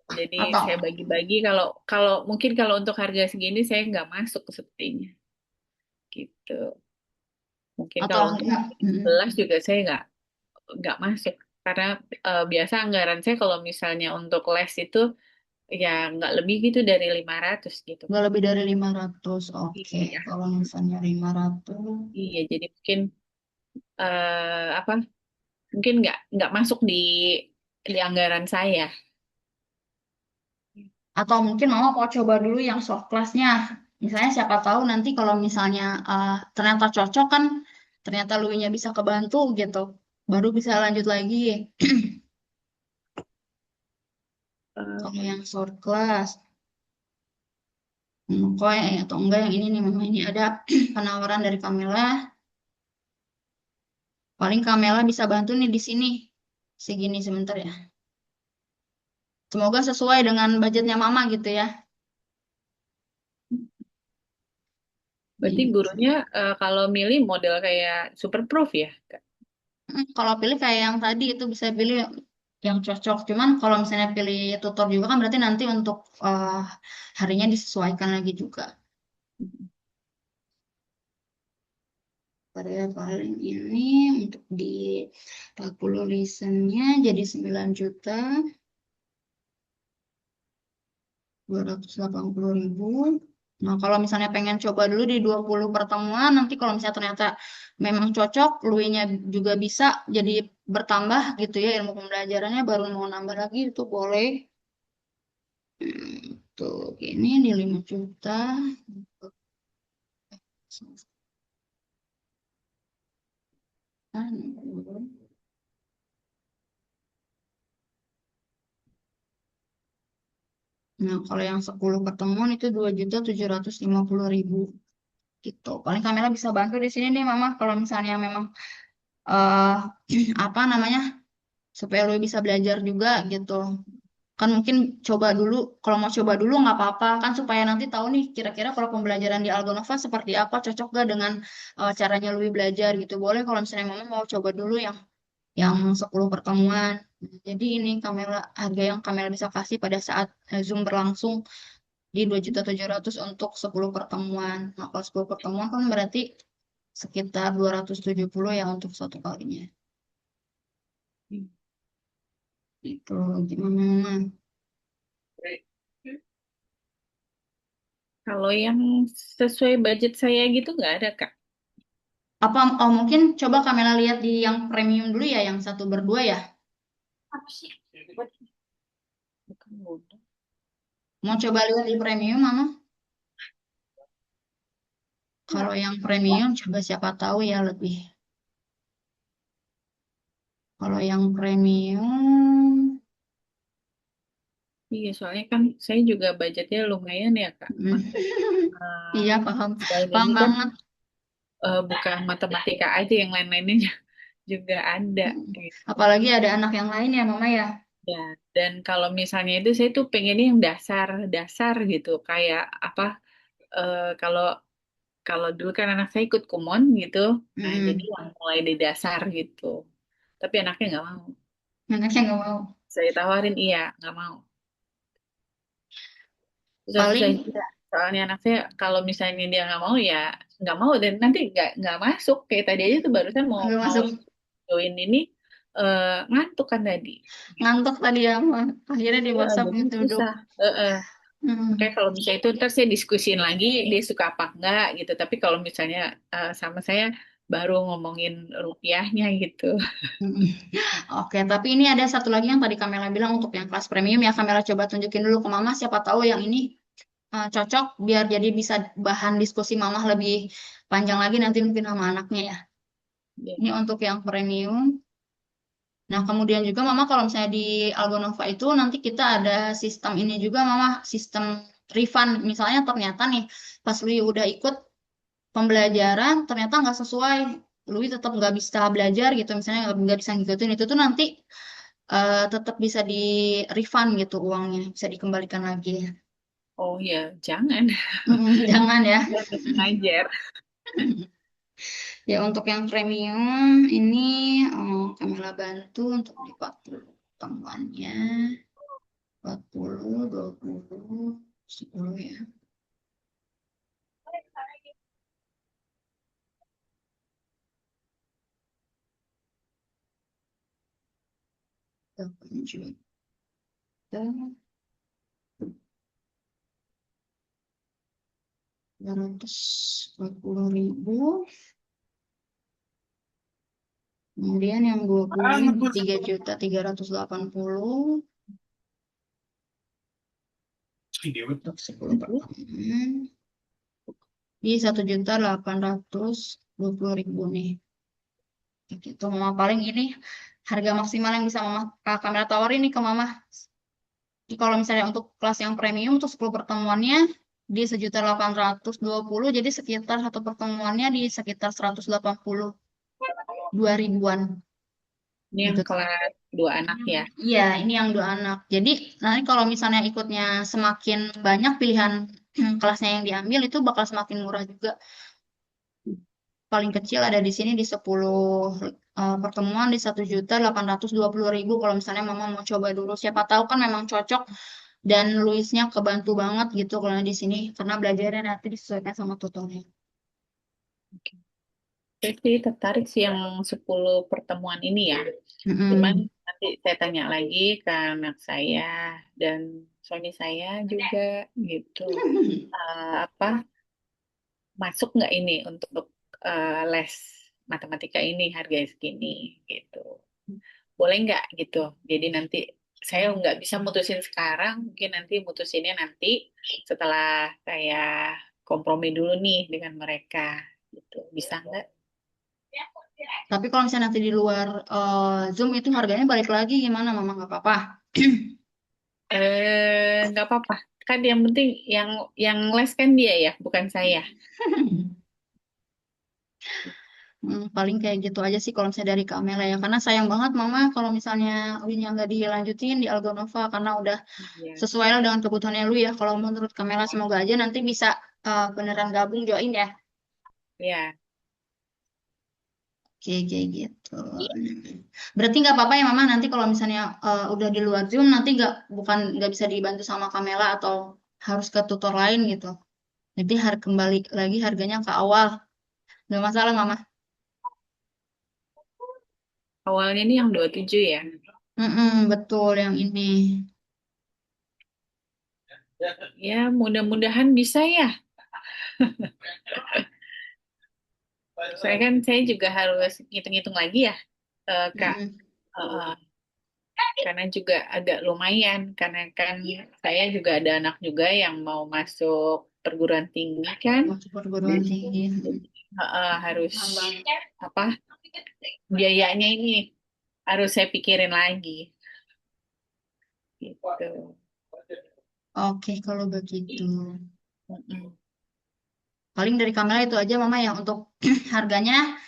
Jadi saya Atau bagi-bagi kalau kalau mungkin kalau untuk harga segini saya nggak masuk sepertinya gitu. Mungkin atau kalau untuk enggak. Mm-mm. 11 juga saya nggak masuk karena biasa anggaran saya kalau misalnya untuk les itu ya nggak lebih gitu dari 500 gitu. Nggak lebih dari 500. Oke, Iya, kalau misalnya 500. iya. Jadi mungkin apa? Mungkin nggak masuk di anggaran saya. Atau mungkin Mama mau coba dulu yang soft class-nya. Misalnya siapa tahu nanti kalau misalnya ternyata cocok kan, ternyata Luinya bisa kebantu gitu. Baru bisa lanjut lagi. Kalau Eh, yang short class. Kok atau enggak yang ini nih Mama, ini ada penawaran dari Camilla. Paling Camilla bisa bantu nih di sini. Segini sebentar ya. Semoga sesuai dengan budgetnya Mama gitu ya. Berarti gurunya kalau milih model kayak super prof ya, Kak? Kalau pilih kayak yang tadi itu bisa pilih yang cocok. Cuman kalau misalnya pilih tutor juga kan berarti nanti untuk harinya disesuaikan lagi juga. Pada paling ini untuk di 40 listennya jadi 9.280.000. Nah, kalau misalnya pengen coba dulu di 20 pertemuan, nanti kalau misalnya ternyata memang cocok, Luinya juga bisa jadi bertambah gitu ya ilmu pembelajarannya baru mau nambah lagi itu boleh. Tuh, ini di 5 juta. Nah, kalau yang 10 pertemuan itu 2.750.000 gitu. Paling kamera bisa bantu di sini nih, Mama. Kalau misalnya memang eh apa namanya supaya lu bisa belajar juga gitu. Kan mungkin coba dulu, kalau mau coba dulu nggak apa-apa kan supaya nanti tahu nih kira-kira kalau pembelajaran di Algonova seperti apa, cocok gak dengan caranya Lui belajar gitu. Boleh kalau misalnya Mama mau coba dulu yang 10 pertemuan. Jadi ini kamera harga yang kamera bisa kasih pada saat Zoom berlangsung di 2.700.000 untuk 10 pertemuan. Nah, kalau 10 pertemuan kan berarti sekitar 270 ya untuk satu kalinya. Itu gimana, Mama? Kalau yang sesuai budget saya gitu nggak ada, Kak. Apa mungkin coba kamera lihat di yang premium dulu ya, yang satu berdua ya. Apa sih? Bukan mudah. Mau coba lihat di premium, Mama? Kalau yang premium coba siapa tahu ya lebih. Kalau yang premium, Iya, soalnya kan saya juga budgetnya lumayan ya, Kak. hmm, iya Eh, paham, selain paham ini kan banget. bukan matematika aja, yang lain-lainnya juga ada. Gitu. Apalagi ada anak yang lain ya, Mama ya. Ya, dan kalau misalnya itu saya tuh pengennya yang dasar-dasar gitu, kayak apa? Kalau kalau dulu kan anak saya ikut kumon gitu, nah jadi Hmm, yang mulai di dasar gitu. Tapi anaknya nggak mau. anaknya nggak mau. Saya tawarin iya, nggak mau. Susah-susah Paling juga. Soalnya anak saya kalau misalnya dia nggak mau ya nggak mau dan nanti nggak masuk. Kayak tadi aja tuh barusan mau nggak mau masuk. join ini ngantuk kan tadi. Ngantuk tadi ya, Ma. Akhirnya dipaksa Jadi buat duduk. susah. Heeh. Makanya Hmm. kalau misalnya itu ntar saya diskusiin lagi dia suka apa enggak gitu. Tapi kalau misalnya sama saya baru ngomongin rupiahnya gitu. Mm-mm. Oke, tapi ini ada satu lagi yang tadi Kamela bilang untuk yang kelas premium ya, Kamela coba tunjukin dulu ke Mama, siapa tahu yang ini cocok biar jadi bisa bahan diskusi Mama lebih panjang lagi nanti mungkin sama anaknya ya. Ya. Ini untuk yang premium. Nah, kemudian juga Mama kalau misalnya di Algonova itu nanti kita ada sistem ini juga Mama, sistem refund. Misalnya ternyata nih pas Lui udah ikut pembelajaran ternyata nggak sesuai, Lui tetap nggak bisa belajar gitu, misalnya nggak bisa ngikutin itu tuh nanti tetap bisa di refund gitu uangnya, bisa dikembalikan lagi. Oh ya, jangan. Jangan ya. Ngajar. Ya untuk yang premium ini Kamila bantu untuk di 40 temuannya 40 20 10 ya. 8 juta 240.000. Kemudian yang 20 ini 3.380.000 untuk 10 pertemuan. Di 1.820.000 nih. Gitu, Mama paling ini harga maksimal yang bisa Mama Kamera tawarin nih ke Mama. Jadi kalau misalnya untuk kelas yang premium untuk 10 pertemuannya di 1.820.000, jadi sekitar satu pertemuannya di sekitar 182 ribuan Ini yang gitu. kelas 2 anak ya. Iya, ini yang 2 anak. Jadi nanti kalau misalnya ikutnya semakin banyak pilihan kelasnya yang diambil itu bakal semakin murah juga. Paling kecil ada di sini di 10 pertemuan di 1.820.000 kalau misalnya Mama mau coba dulu. Siapa tahu kan memang cocok dan Luisnya kebantu banget gitu kalau di sini karena belajarnya nanti disesuaikan sama tutornya. Saya sih tertarik sih yang 10 pertemuan ini ya. Cuman Mm-mm. nanti saya tanya lagi ke anak saya dan suami saya juga gitu. Apa masuk nggak ini untuk les matematika ini harganya segini gitu. Boleh nggak gitu. Jadi nanti saya nggak bisa mutusin sekarang, mungkin nanti mutusinnya nanti setelah saya kompromi dulu nih dengan mereka gitu. Bisa nggak? Tapi kalau misalnya nanti di luar Zoom itu harganya balik lagi gimana Mama nggak apa-apa. Nggak apa-apa. Kan yang penting yang les kan dia ya, bukan saya. Paling kayak gitu aja sih kalau misalnya dari Kak Mela ya. Karena sayang banget Mama kalau misalnya Winnya nggak dilanjutin di Algonova karena udah Iya. sesuai lah dengan kebutuhannya lu ya. Kalau menurut Kak Mela semoga aja nanti bisa beneran gabung join ya. Ya. Oke, kayak gitu. Berarti nggak apa-apa ya Mama nanti kalau misalnya udah di luar Zoom nanti nggak bisa dibantu sama Kak Mela atau harus ke tutor lain gitu. Nanti kembali lagi harganya ke awal. Nggak masalah Mama. Awalnya ini yang 27 ya. Betul yang ini. Ya, mudah-mudahan bisa ya. Saya juga harus ngitung-ngitung lagi ya, Kak. Mm-mm. Eh, karena juga agak lumayan, karena kan saya juga ada anak juga yang mau masuk perguruan tinggi kan. Masuk perguruan tinggi. Harus Paham banget. apa biayanya ini harus saya pikirin lagi gitu. Oke, kalau begitu. Mm-mm. Paling dari Kamela itu aja Mama ya untuk harganya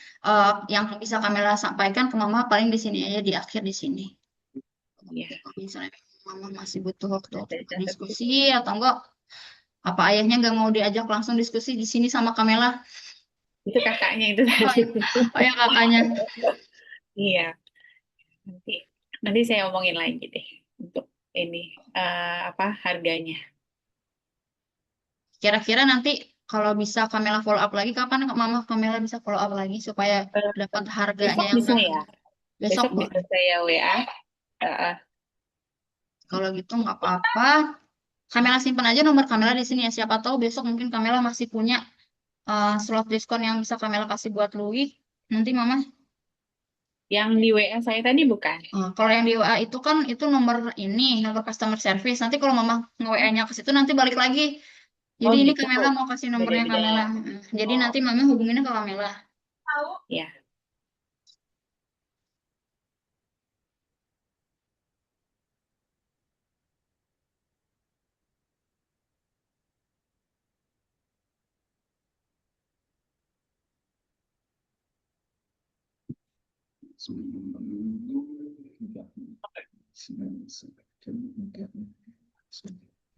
yang bisa Kamela sampaikan ke Mama paling di sini aja di akhir di sini. Ya, Oke, kalau misalnya Mama masih butuh waktu saya untuk catat diskusi itu. atau enggak apa ayahnya nggak mau diajak langsung diskusi di sini sama Kamela? Itu kakaknya itu Oh tadi. ya, oh ya kakaknya. Iya, nanti nanti saya omongin lagi deh untuk ini apa harganya. Kira-kira nanti kalau bisa Kamela follow up lagi kapan Mama Kamela bisa follow up lagi supaya Eh, dapat harganya Besok yang bisa ya? Besok Besok boleh. bisa saya WA. Heeh. Kalau gitu nggak apa-apa. Kamela simpan aja nomor Kamela di sini ya. Siapa tahu besok mungkin Kamela masih punya slot diskon yang bisa Kamela kasih buat Louis. Nanti Mama, Yang di WA saya tadi bukan? kalau yang di WA itu kan itu nomor ini, nomor customer service. Nanti kalau Mama nge-WA-nya ke situ nanti balik lagi. Oh Jadi ini gitu. Kamela mau kasih nomornya Beda-beda. Kamela. Jadi nanti Mama hubunginnya ke Kamela. Ya.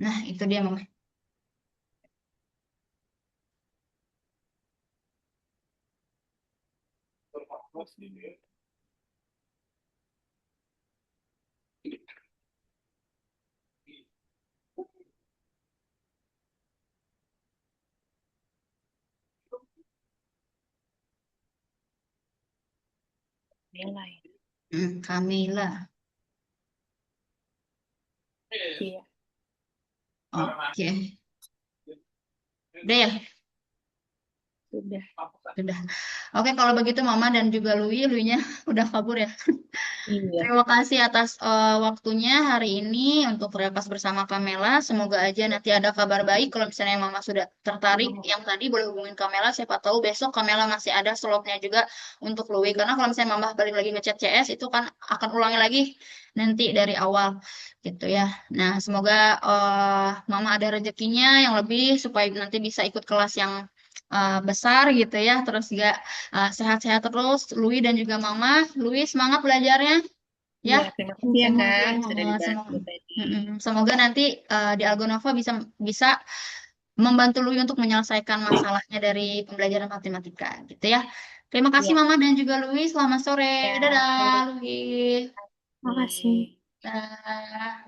Nah, itu dia Mama. Nilai. Kamila. Iya. Oke. Udah ya? Sudah. Sudah. Oke, kalau begitu Mama dan juga Louis-nya udah kabur ya. Iya. Terima kasih atas waktunya hari ini untuk repas bersama Kamela. Semoga aja nanti ada kabar baik. Kalau misalnya Mama sudah tertarik, yang tadi boleh hubungin Kamela. Siapa tahu besok Kamela masih ada slotnya juga untuk Louis. Karena kalau misalnya Mama balik lagi ngechat CS, itu kan akan ulangi lagi nanti dari awal gitu ya. Nah, semoga Mama ada rezekinya yang lebih supaya nanti bisa ikut kelas yang besar gitu ya. Terus juga sehat-sehat terus, Louis dan juga Mama. Louis semangat belajarnya. Ya, Iya, terima kasih ya semoga Kak, sudah semoga, dibantu tadi. semoga nanti di Algonova bisa bisa membantu Lui untuk menyelesaikan masalahnya dari pembelajaran matematika, gitu ya. Terima kasih Iya. Mama dan juga Lui. Selamat sore. Ya, Dadah, terima Lui. Makasih. kasih. Dah.